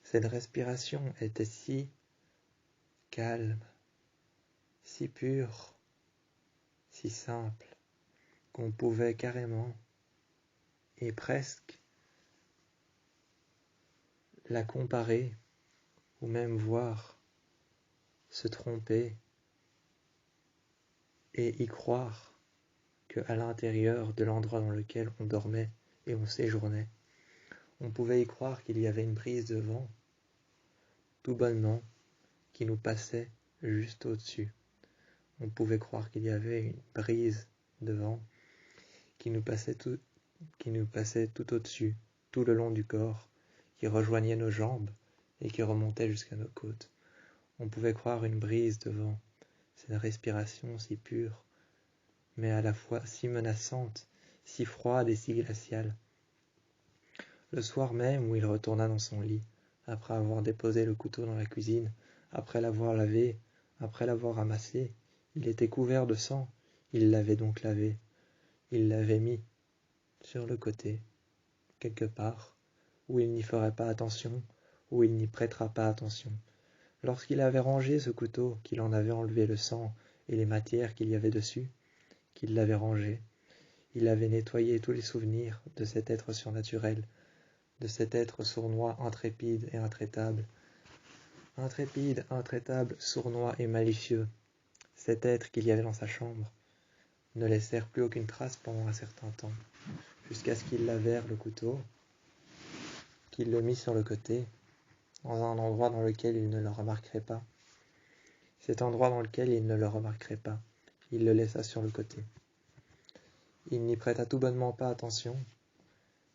Cette respiration était si calme, si pure, si simple, qu'on pouvait carrément et presque la comparer ou même voir se tromper et y croire qu'à l'intérieur de l'endroit dans lequel on dormait et on séjournait, on pouvait y croire qu'il y avait une brise de vent, tout bonnement, qui nous passait juste au-dessus. On pouvait croire qu'il y avait une brise de vent qui nous passait tout au-dessus, tout le long du corps, qui rejoignait nos jambes et qui remontait jusqu'à nos côtes. On pouvait croire une brise de vent, cette respiration si pure, mais à la fois si menaçante, si froide et si glaciale. Le soir même où il retourna dans son lit, après avoir déposé le couteau dans la cuisine, après l'avoir lavé, après l'avoir ramassé, il était couvert de sang, il l'avait donc lavé, il l'avait mis sur le côté, quelque part, où il n'y ferait pas attention, où il n'y prêtera pas attention. Lorsqu'il avait rangé ce couteau, qu'il en avait enlevé le sang et les matières qu'il y avait dessus, qu'il l'avait rangé, il avait nettoyé tous les souvenirs de cet être surnaturel, de cet être sournois, intrépide et intraitable. Intrépide, intraitable, sournois et malicieux, cet être qu'il y avait dans sa chambre ne laissèrent plus aucune trace pendant un certain temps, jusqu'à ce qu'il lavèrent le couteau, qu'il le mit sur le côté, dans un endroit dans lequel il ne le remarquerait pas. Cet endroit dans lequel il ne le remarquerait pas, il le laissa sur le côté. Il n'y prêta tout bonnement pas attention,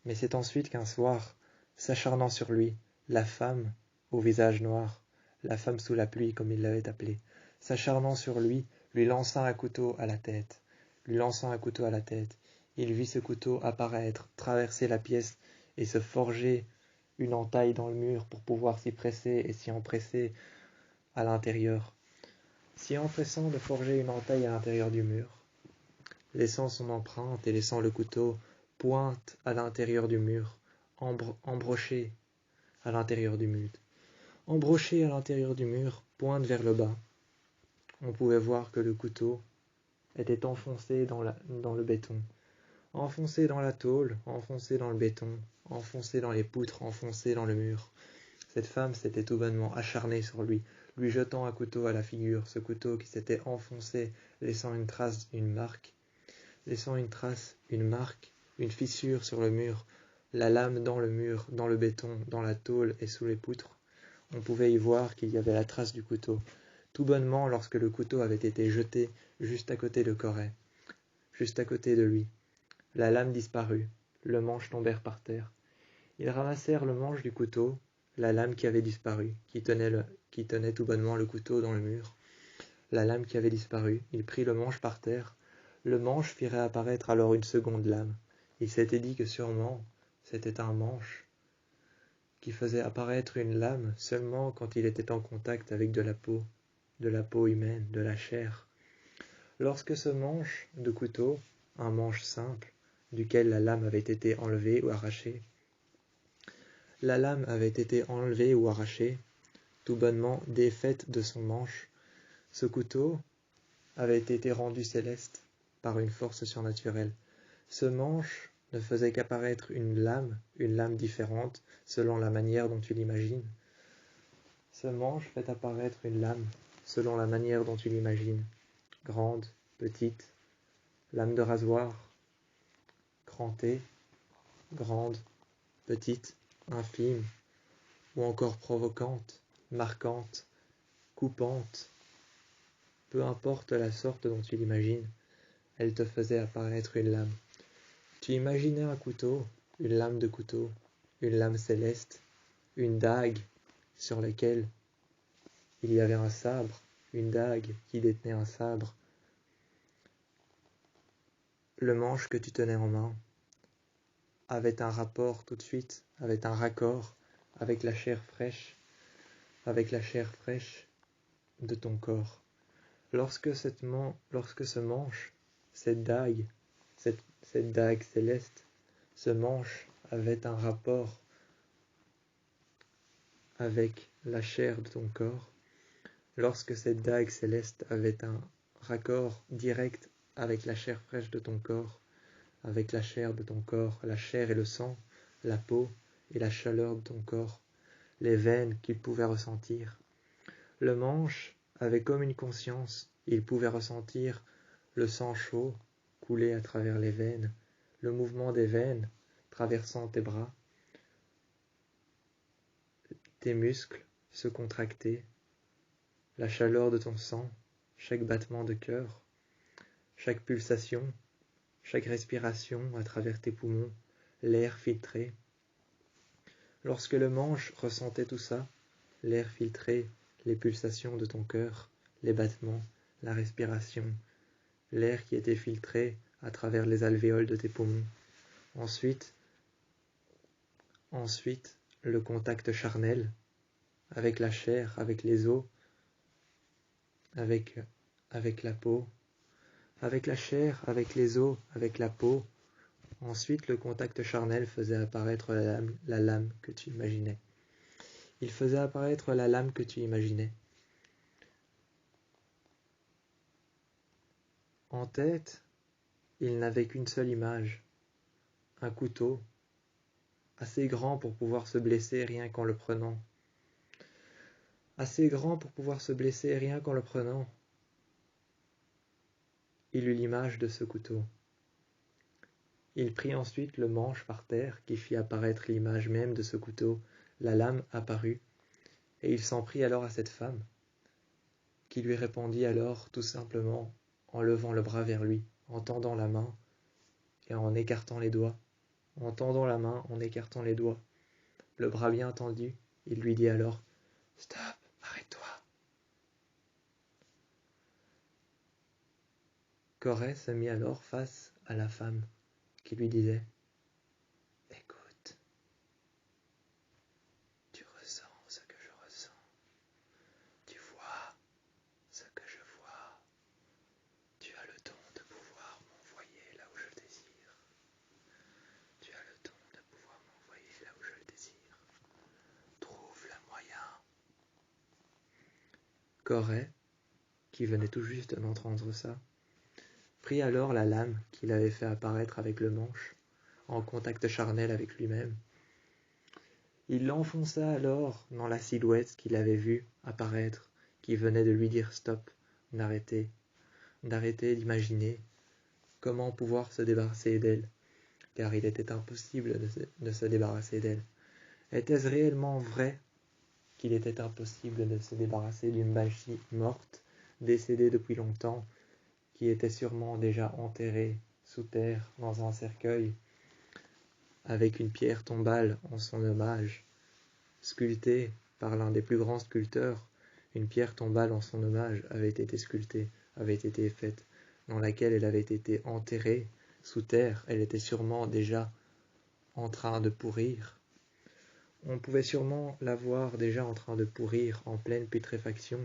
mais c'est ensuite qu'un soir, s'acharnant sur lui, la femme au visage noir, la femme sous la pluie comme il l'avait appelée, s'acharnant sur lui, lui lança un couteau à la tête. Lui lançant un couteau à la tête, il vit ce couteau apparaître, traverser la pièce et se forger une entaille dans le mur pour pouvoir s'y presser et s'y empresser à l'intérieur. S'y empressant de forger une entaille à l'intérieur du mur, laissant son empreinte et laissant le couteau pointe à l'intérieur du mur, embroché à l'intérieur du mur. Embroché à l'intérieur du mur, pointe vers le bas. On pouvait voir que le couteau était enfoncé dans le béton, enfoncé dans la tôle, enfoncé dans le béton, enfoncé dans les poutres, enfoncé dans le mur. Cette femme s'était tout bonnement acharnée sur lui, lui jetant un couteau à la figure, ce couteau qui s'était enfoncé, laissant une trace, une marque, une fissure sur le mur, la lame dans le mur, dans le béton, dans la tôle et sous les poutres. On pouvait y voir qu'il y avait la trace du couteau, tout bonnement lorsque le couteau avait été jeté juste à côté de Corée, juste à côté de lui. La lame disparut, le manche tombèrent par terre. Ils ramassèrent le manche du couteau, la lame qui avait disparu, qui tenait tout bonnement le couteau dans le mur. La lame qui avait disparu, il prit le manche par terre. Le manche fit réapparaître alors une seconde lame. Il s'était dit que sûrement c'était un manche qui faisait apparaître une lame seulement quand il était en contact avec de la peau humaine, de la chair. Lorsque ce manche de couteau, un manche simple, duquel la lame avait été enlevée ou arrachée, tout bonnement défaite de son manche, ce couteau avait été rendu céleste par une force surnaturelle. Ce manche ne faisait qu'apparaître une lame différente selon la manière dont tu l'imagines. Ce manche fait apparaître une lame selon la manière dont tu l'imagines. Grande, petite, lame de rasoir, crantée, grande, petite, infime, ou encore provocante, marquante, coupante. Peu importe la sorte dont tu l'imagines, elle te faisait apparaître une lame. Tu imaginais un couteau, une lame de couteau, une lame céleste, une dague sur laquelle il y avait un sabre, une dague qui détenait un sabre. Le manche que tu tenais en main avait un rapport tout de suite, avait un raccord avec la chair fraîche de ton corps. Lorsque ce manche, cette dague céleste, ce manche avait un rapport avec la chair de ton corps, lorsque cette dague céleste avait un raccord direct avec la chair fraîche de ton corps, avec la chair de ton corps, la chair et le sang, la peau et la chaleur de ton corps, les veines qu'il pouvait ressentir. Le manche avait comme une conscience, il pouvait ressentir le sang chaud couler à travers les veines, le mouvement des veines traversant tes bras, tes muscles se contracter, la chaleur de ton sang, chaque battement de cœur, chaque pulsation, chaque respiration à travers tes poumons, l'air filtré. Lorsque le manche ressentait tout ça, l'air filtré, les pulsations de ton cœur, les battements, la respiration, l'air qui était filtré à travers les alvéoles de tes poumons. Ensuite, le contact charnel avec la chair, avec les os, avec la peau, avec la chair, avec les os, avec la peau. Ensuite, le contact charnel faisait apparaître la lame que tu imaginais. Il faisait apparaître la lame que tu imaginais. En tête, il n'avait qu'une seule image, un couteau, assez grand pour pouvoir se blesser rien qu'en le prenant. Assez grand pour pouvoir se blesser rien qu'en le prenant. Il eut l'image de ce couteau. Il prit ensuite le manche par terre qui fit apparaître l'image même de ce couteau. La lame apparut, et il s'en prit alors à cette femme, qui lui répondit alors tout simplement en levant le bras vers lui, en tendant la main et en écartant les doigts. En tendant la main, en écartant les doigts, le bras bien tendu, il lui dit alors « Stop, arrête-toi !» Corée se mit alors face à la femme, qui lui disait « Écoute, tu ressens ce que je ressens, tu vois ce que je vois, tu as le don de pouvoir m'envoyer là où je désire, tu as le don de pouvoir m'envoyer là où je le désire, trouve le moyen. » Corée, qui venait tout juste d'entendre ça, prit alors la lame qu'il avait fait apparaître avec le manche, en contact charnel avec lui-même. Il l'enfonça alors dans la silhouette qu'il avait vue apparaître, qui venait de lui dire stop, d'arrêter d'imaginer comment pouvoir se débarrasser d'elle, car il était impossible de se débarrasser d'elle. Était-ce réellement vrai qu'il était impossible de se débarrasser d'une banshee morte, décédée depuis longtemps, qui était sûrement déjà enterrée sous terre dans un cercueil, avec une pierre tombale en son hommage, sculptée par l'un des plus grands sculpteurs, une pierre tombale en son hommage avait été sculptée, avait été faite, dans laquelle elle avait été enterrée sous terre, elle était sûrement déjà en train de pourrir. On pouvait sûrement la voir déjà en train de pourrir, en pleine putréfaction.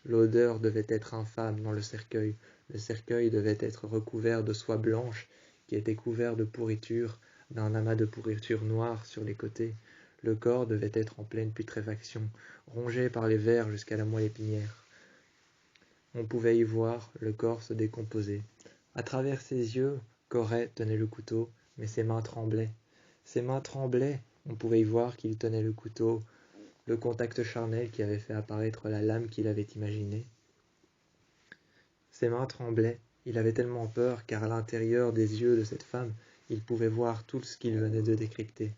L'odeur devait être infâme dans le cercueil. Le cercueil devait être recouvert de soie blanche qui était couvert de pourriture, d'un amas de pourriture noire sur les côtés. Le corps devait être en pleine putréfaction, rongé par les vers jusqu'à la moelle épinière. On pouvait y voir le corps se décomposer. À travers ses yeux, Corée tenait le couteau, mais ses mains tremblaient. Ses mains tremblaient, on pouvait y voir qu'il tenait le couteau, le contact charnel qui avait fait apparaître la lame qu'il avait imaginée. Ses mains tremblaient, il avait tellement peur, car à l'intérieur des yeux de cette femme, il pouvait voir tout ce qu'il venait de décrypter.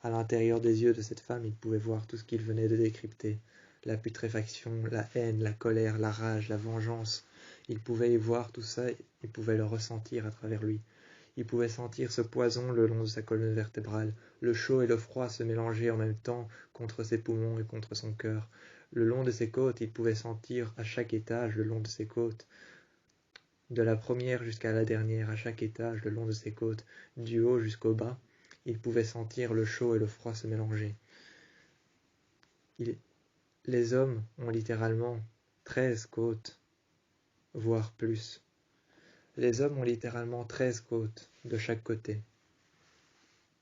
À l'intérieur des yeux de cette femme, il pouvait voir tout ce qu'il venait de décrypter. La putréfaction, la haine, la colère, la rage, la vengeance. Il pouvait y voir tout ça, il pouvait le ressentir à travers lui. Il pouvait sentir ce poison le long de sa colonne vertébrale, le chaud et le froid se mélanger en même temps contre ses poumons et contre son cœur. Le long de ses côtes, il pouvait sentir à chaque étage, le long de ses côtes, de la première jusqu'à la dernière, à chaque étage, le long de ses côtes, du haut jusqu'au bas, il pouvait sentir le chaud et le froid se mélanger. Les hommes ont littéralement 13 côtes, voire plus. Les hommes ont littéralement 13 côtes de chaque côté.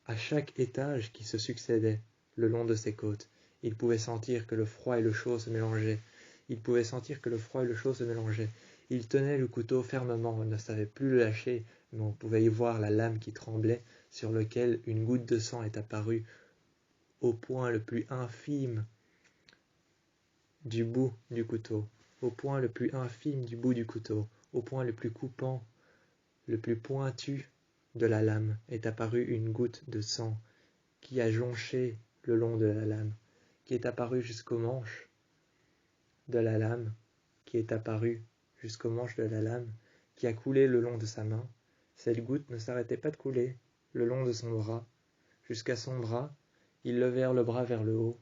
À chaque étage qui se succédait le long de ces côtes, il pouvait sentir que le froid et le chaud se mélangeaient. Il pouvait sentir que le froid et le chaud se mélangeaient. Il tenait le couteau fermement, on ne savait plus le lâcher, mais on pouvait y voir la lame qui tremblait, sur lequel une goutte de sang est apparue au point le plus infime du bout du couteau, au point le plus infime du bout du couteau, au point le plus coupant, le plus pointu de la lame, est apparue une goutte de sang qui a jonché le long de la lame, qui est apparue jusqu'au manche de la lame, qui est apparue jusqu'au manche de la lame, qui a coulé le long de sa main. Cette goutte ne s'arrêtait pas de couler le long de son bras. Jusqu'à son bras, ils levèrent le bras vers le haut,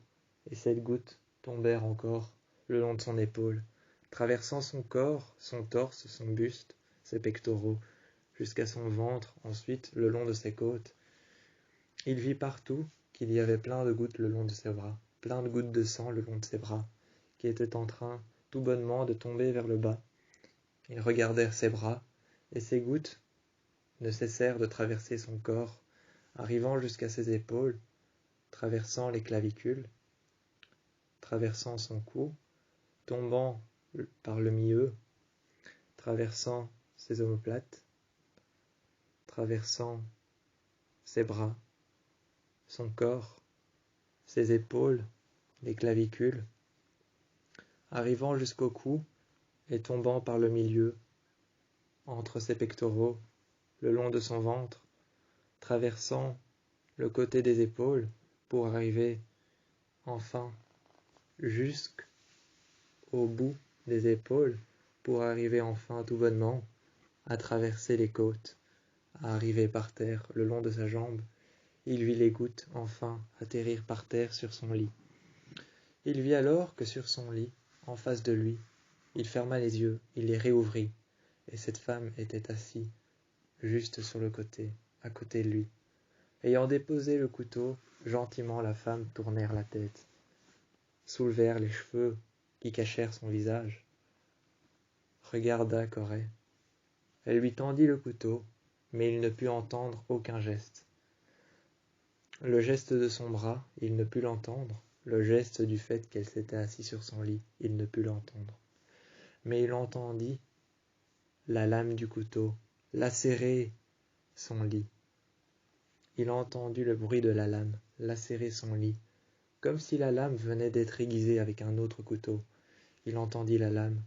et cette goutte tombèrent encore le long de son épaule, traversant son corps, son torse, son buste, ses pectoraux, jusqu'à son ventre, ensuite le long de ses côtes. Il vit partout qu'il y avait plein de gouttes le long de ses bras, plein de gouttes de sang le long de ses bras, qui étaient en train tout bonnement de tomber vers le bas. Ils regardèrent ses bras, et ces gouttes ne cessèrent de traverser son corps, arrivant jusqu'à ses épaules, traversant les clavicules, traversant son cou, tombant par le milieu, traversant ses omoplates, traversant ses bras, son corps, ses épaules, les clavicules, arrivant jusqu'au cou et tombant par le milieu, entre ses pectoraux, le long de son ventre, traversant le côté des épaules pour arriver enfin jusqu'au bout des épaules, pour arriver enfin tout bonnement à traverser les côtes, à arriver par terre le long de sa jambe. Il vit les gouttes enfin atterrir par terre sur son lit. Il vit alors que sur son lit, en face de lui, il ferma les yeux, il les réouvrit, et cette femme était assise juste sur le côté, à côté de lui. Ayant déposé le couteau, gentiment la femme tournèrent la tête, soulevèrent les cheveux qui cachèrent son visage, regarda Corée. Elle lui tendit le couteau, mais il ne put entendre aucun geste. Le geste de son bras, il ne put l'entendre. Le geste du fait qu'elle s'était assise sur son lit, il ne put l'entendre. Mais il entendit la lame du couteau lacérer son lit. Il entendit le bruit de la lame lacérer son lit, comme si la lame venait d'être aiguisée avec un autre couteau. Il entendit la lame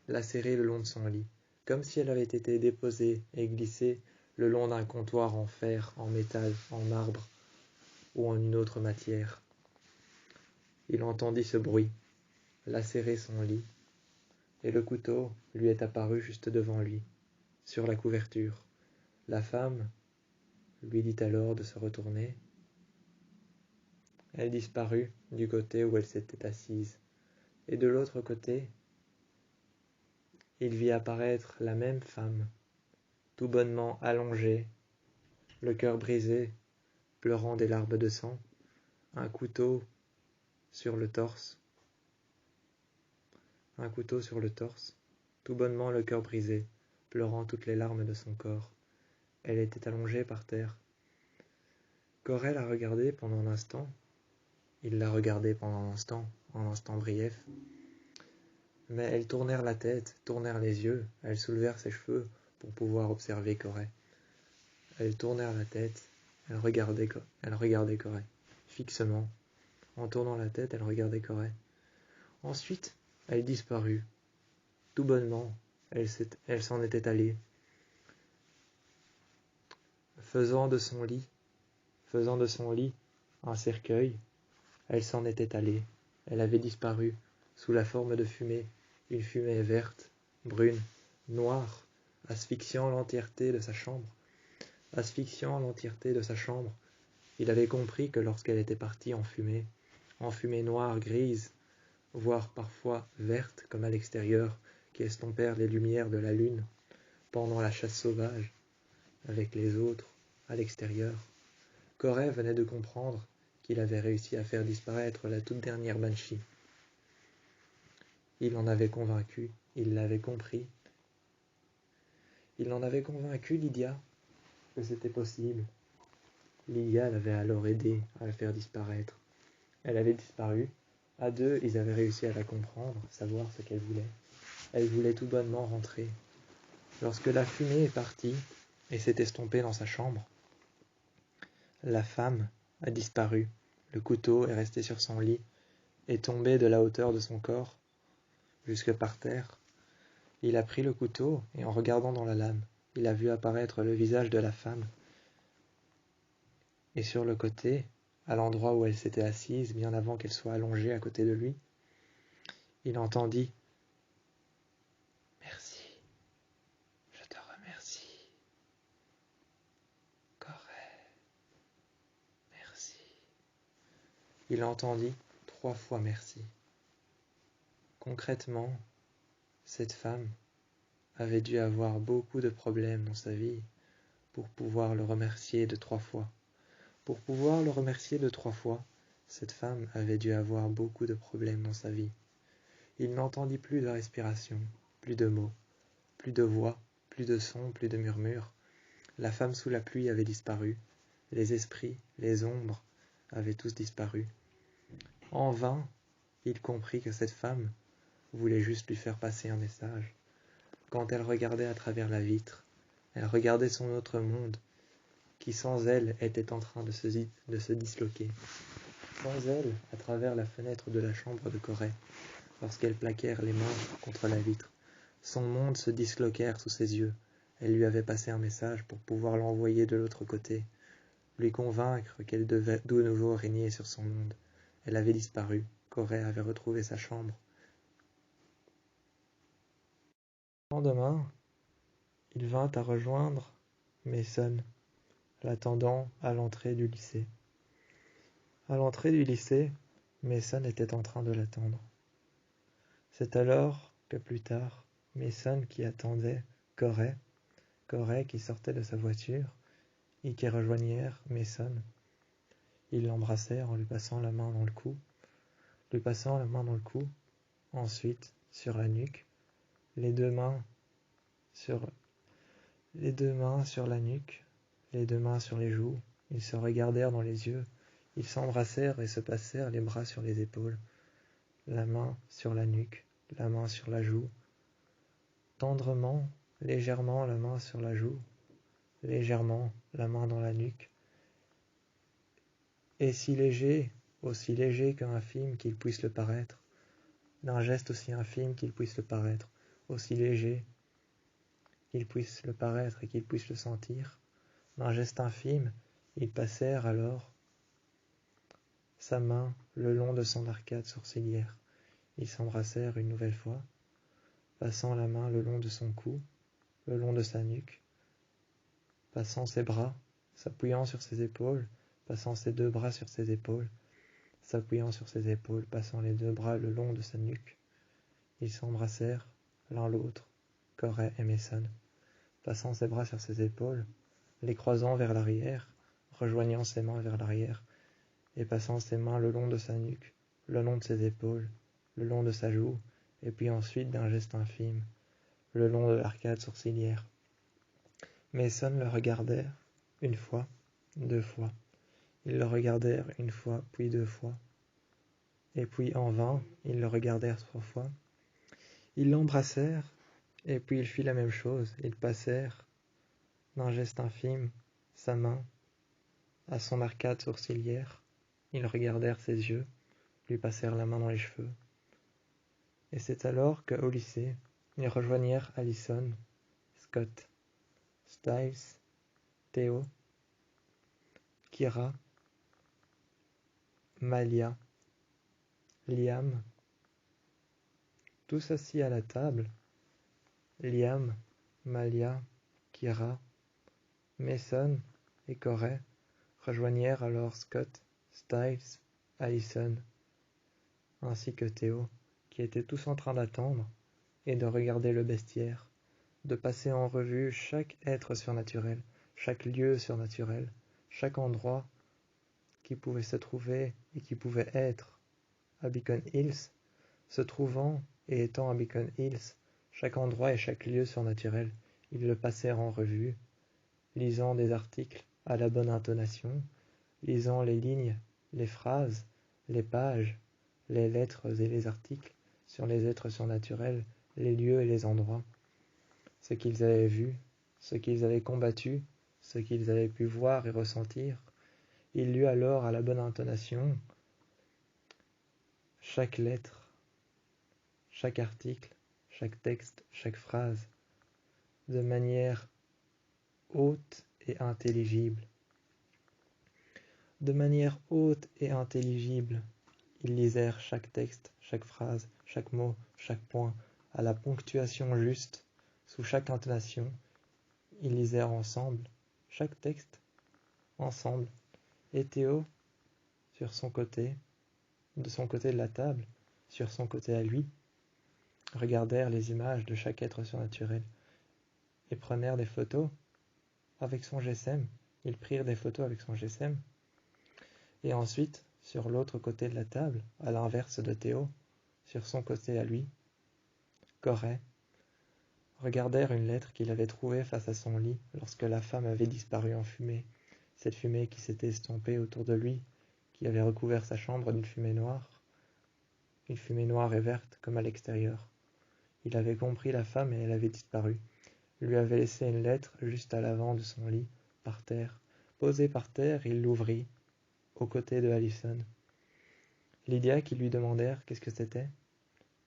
lacérer le long de son lit, comme si elle avait été déposée et glissée le long d'un comptoir en fer, en métal, en marbre ou en une autre matière. Il entendit ce bruit lacérer son lit, et le couteau lui est apparu juste devant lui, sur la couverture. La femme lui dit alors de se retourner. Elle disparut du côté où elle s'était assise, et de l'autre côté, il vit apparaître la même femme, tout bonnement allongée, le cœur brisé, pleurant des larmes de sang, un couteau sur le torse, tout bonnement le cœur brisé, pleurant toutes les larmes de son corps. Elle était allongée par terre. Corée la regardait pendant un instant. Il la regardait pendant un instant brief. Mais elles tournèrent la tête, tournèrent les yeux, elles soulevèrent ses cheveux pour pouvoir observer Corée. Elles tournèrent la tête, elles regardaient Corée, fixement. En tournant la tête, elles regardaient Corée. Ensuite, elle disparut. Tout bonnement, elle s'en était allée, faisant de son lit un cercueil. Elle s'en était allée. Elle avait disparu sous la forme de fumée, une fumée verte, brune, noire, asphyxiant l'entièreté de sa chambre. Il avait compris que lorsqu'elle était partie en fumée noire, grise, voire parfois verte comme à l'extérieur, qui estompèrent les lumières de la lune pendant la chasse sauvage avec les autres à l'extérieur, Corée venait de comprendre qu'il avait réussi à faire disparaître la toute dernière banshee. Il en avait convaincu, il l'avait compris. Il en avait convaincu Lydia que c'était possible. Lydia l'avait alors aidé à la faire disparaître. Elle avait disparu. À deux, ils avaient réussi à la comprendre, savoir ce qu'elle voulait. Elle voulait tout bonnement rentrer. Lorsque la fumée est partie et s'est estompée dans sa chambre, la femme a disparu. Le couteau est resté sur son lit et tombé de la hauteur de son corps jusque par terre. Il a pris le couteau et en regardant dans la lame, il a vu apparaître le visage de la femme. Et sur le côté, à l'endroit où elle s'était assise, bien avant qu'elle soit allongée à côté de lui, il entendit « Merci, je te remercie, Corée, merci ». Il entendit 3 fois merci. Concrètement, cette femme avait dû avoir beaucoup de problèmes dans sa vie pour pouvoir le remercier de 3 fois. Pour pouvoir le remercier de 3 fois, cette femme avait dû avoir beaucoup de problèmes dans sa vie. Il n'entendit plus de respiration, plus de mots, plus de voix, plus de sons, plus de murmures. La femme sous la pluie avait disparu. Les esprits, les ombres avaient tous disparu. En vain, il comprit que cette femme voulait juste lui faire passer un message. Quand elle regardait à travers la vitre, elle regardait son autre monde, qui sans elle était en train de se disloquer. Sans elle, à travers la fenêtre de la chambre de Corée, lorsqu'elles plaquèrent les mains contre la vitre, son monde se disloquèrent sous ses yeux. Elle lui avait passé un message pour pouvoir l'envoyer de l'autre côté, lui convaincre qu'elle devait de nouveau régner sur son monde. Elle avait disparu. Corée avait retrouvé sa chambre. Le lendemain, il vint à rejoindre Mason, l'attendant à l'entrée du lycée. À l'entrée du lycée, Mason était en train de l'attendre. C'est alors que plus tard, Mason qui attendait Corée qui sortait de sa voiture et qui rejoignèrent Mason. Ils l'embrassèrent en lui passant la main dans le cou, ensuite sur la nuque, les deux mains sur la nuque, les deux mains sur les joues. Ils se regardèrent dans les yeux, ils s'embrassèrent et se passèrent les bras sur les épaules, la main sur la nuque, la main sur la joue, tendrement, légèrement la main sur la joue, légèrement la main dans la nuque, et si léger, aussi léger qu'un infime qu'il puisse le paraître, d'un geste aussi infime qu'il puisse le paraître, aussi léger qu'il puisse le paraître et qu'il puisse le sentir, d'un geste infime, ils passèrent alors sa main le long de son arcade sourcilière. Ils s'embrassèrent une nouvelle fois, passant la main le long de son cou, le long de sa nuque, passant ses bras, s'appuyant sur ses épaules, passant ses deux bras sur ses épaules, s'appuyant sur ses épaules, passant les deux bras le long de sa nuque. Ils s'embrassèrent l'un l'autre, Corey et Mason, passant ses bras sur ses épaules, les croisant vers l'arrière, rejoignant ses mains vers l'arrière, et passant ses mains le long de sa nuque, le long de ses épaules, le long de sa joue, et puis ensuite d'un geste infime, le long de l'arcade sourcilière. Mason le regardait une fois, 2 fois. Ils le regardèrent une fois, puis 2 fois. Et puis en vain, ils le regardèrent 3 fois. Ils l'embrassèrent, et puis il fit la même chose. Ils passèrent, d'un geste infime, sa main à son arcade sourcilière. Ils regardèrent ses yeux, lui passèrent la main dans les cheveux. Et c'est alors qu'au lycée, ils rejoignirent Allison, Scott, Styles, Theo, Kira, Malia, Liam, tous assis à la table. Liam, Malia, Kira, Mason et Corey rejoignirent alors Scott, Styles, Allison, ainsi que Theo, qui étaient tous en train d'attendre et de regarder le bestiaire, de passer en revue chaque être surnaturel, chaque lieu surnaturel, chaque endroit qui pouvait se trouver et qui pouvait être à Beacon Hills, se trouvant et étant à Beacon Hills, chaque endroit et chaque lieu surnaturel, ils le passèrent en revue, lisant des articles à la bonne intonation, lisant les lignes, les phrases, les pages, les lettres et les articles sur les êtres surnaturels les lieux et les endroits, ce qu'ils avaient vu, ce qu'ils avaient combattu, ce qu'ils avaient pu voir et ressentir. Il lut alors à la bonne intonation chaque lettre, chaque article, chaque texte, chaque phrase, de manière haute et intelligible. De manière haute et intelligible, ils lisèrent chaque texte, chaque phrase, chaque mot, chaque point, à la ponctuation juste, sous chaque intonation. Ils lisèrent ensemble, chaque texte, ensemble. Et Théo, sur son côté, de son côté de la table, sur son côté à lui, regardèrent les images de chaque être surnaturel et prenèrent des photos avec son GSM. Ils prirent des photos avec son GSM. Et ensuite, sur l'autre côté de la table, à l'inverse de Théo, sur son côté à lui, Corey regardèrent une lettre qu'il avait trouvée face à son lit lorsque la femme avait disparu en fumée. Cette fumée qui s'était estompée autour de lui, qui avait recouvert sa chambre d'une fumée noire et verte comme à l'extérieur. Il avait compris la femme et elle avait disparu. Il lui avait laissé une lettre juste à l'avant de son lit, par terre. Posée par terre, il l'ouvrit, aux côtés de Allison. Lydia qui lui demandèrent qu'est-ce que c'était.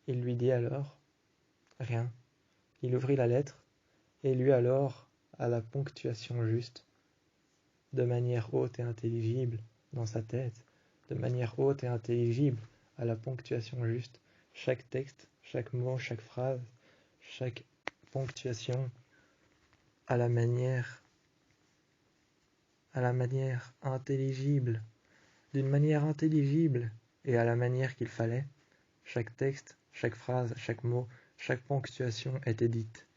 Il lui dit alors « Rien ». Il ouvrit la lettre et lut alors à la ponctuation juste, de manière haute et intelligible dans sa tête, de manière haute et intelligible à la ponctuation juste, chaque texte, chaque mot, chaque phrase, chaque ponctuation à la manière intelligible, d'une manière intelligible et à la manière qu'il fallait. Chaque texte, chaque phrase, chaque mot, chaque ponctuation était dite.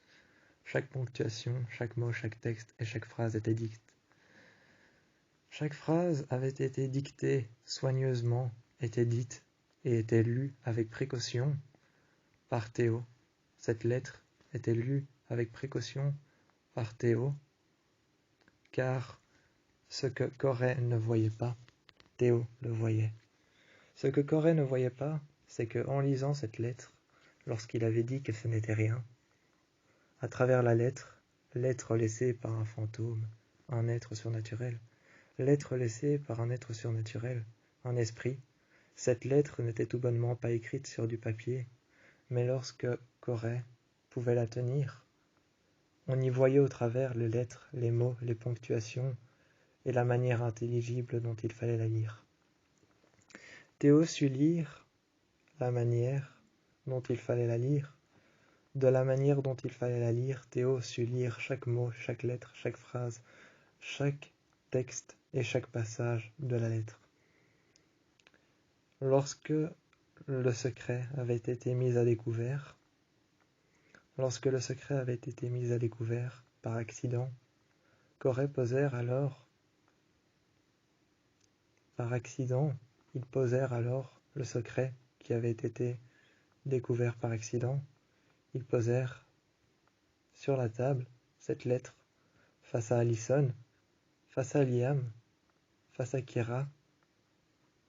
Chaque ponctuation, chaque mot, chaque texte et chaque phrase était dite. Chaque phrase avait été dictée soigneusement, était dite et était lue avec précaution par Théo. Cette lettre était lue avec précaution par Théo, car ce que Corey ne voyait pas, Théo le voyait. Ce que Corey ne voyait pas, c'est qu'en lisant cette lettre, lorsqu'il avait dit que ce n'était rien, à travers la lettre laissée par un fantôme, un être surnaturel, lettre laissée par un être surnaturel, un esprit, cette lettre n'était tout bonnement pas écrite sur du papier, mais lorsque Corey pouvait la tenir, on y voyait au travers les lettres, les mots, les ponctuations et la manière intelligible dont il fallait la lire. Théo sut lire la manière dont il fallait la lire. De la manière dont il fallait la lire, Théo sut lire chaque mot, chaque lettre, chaque phrase, chaque texte et chaque passage de la lettre. Lorsque le secret avait été mis à découvert, par accident, Corey posèrent alors, ils posèrent alors le secret qui avait été découvert par accident, ils posèrent sur la table cette lettre face à Allison, face à Liam, face à Kira,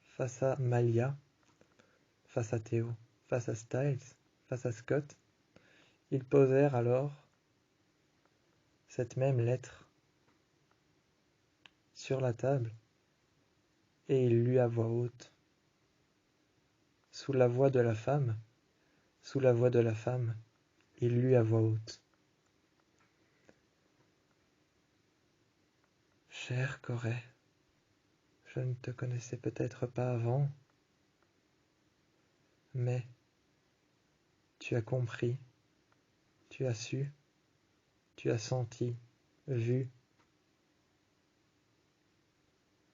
face à Malia, face à Théo, face à Styles, face à Scott. Ils posèrent alors cette même lettre sur la table et il lut à voix haute, sous la voix de la femme, il lut à voix haute. Cher Corey, je ne te connaissais peut-être pas avant, mais tu as compris, tu as su, tu as senti, vu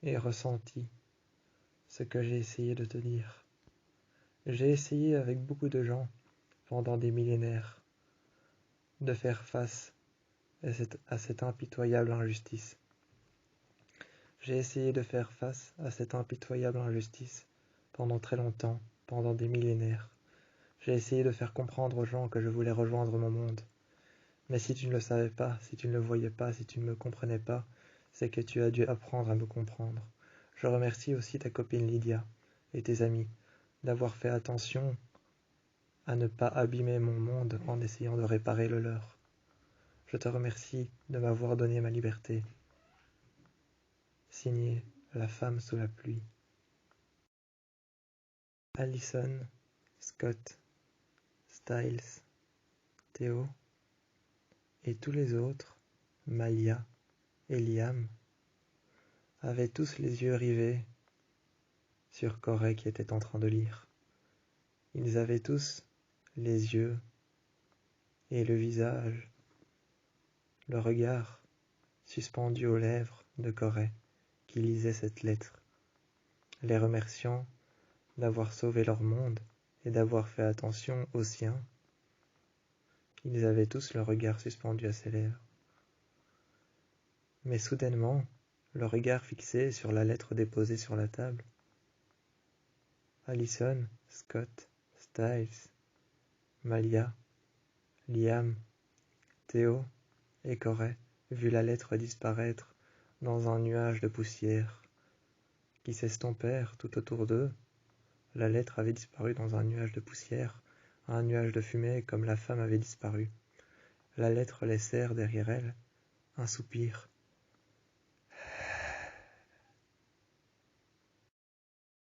et ressenti ce que j'ai essayé de te dire. J'ai essayé avec beaucoup de gens pendant des millénaires de faire face à cette impitoyable injustice. J'ai essayé de faire face à cette impitoyable injustice pendant très longtemps, pendant des millénaires. J'ai essayé de faire comprendre aux gens que je voulais rejoindre mon monde. Mais si tu ne le savais pas, si tu ne le voyais pas, si tu ne me comprenais pas, c'est que tu as dû apprendre à me comprendre. Je remercie aussi ta copine Lydia et tes amis d'avoir fait attention à ne pas abîmer mon monde en essayant de réparer le leur. Je te remercie de m'avoir donné ma liberté. Signé La femme sous la pluie. Allison, Scott, Styles, Théo et tous les autres, Malia et Liam, avaient tous les yeux rivés sur Corey qui était en train de lire. Ils avaient tous les yeux et le visage, le regard suspendu aux lèvres de Corey qui lisait cette lettre, les remerciant d'avoir sauvé leur monde et d'avoir fait attention aux siens. Ils avaient tous le regard suspendu à ses lèvres. Mais soudainement, le regard fixé sur la lettre déposée sur la table, Allison, Scott, Styles, Malia, Liam, Théo et Corey vit la lettre disparaître dans un nuage de poussière qui s'estompèrent tout autour d'eux. La lettre avait disparu dans un nuage de poussière, un nuage de fumée comme la femme avait disparu. La lettre laissèrent derrière elle un soupir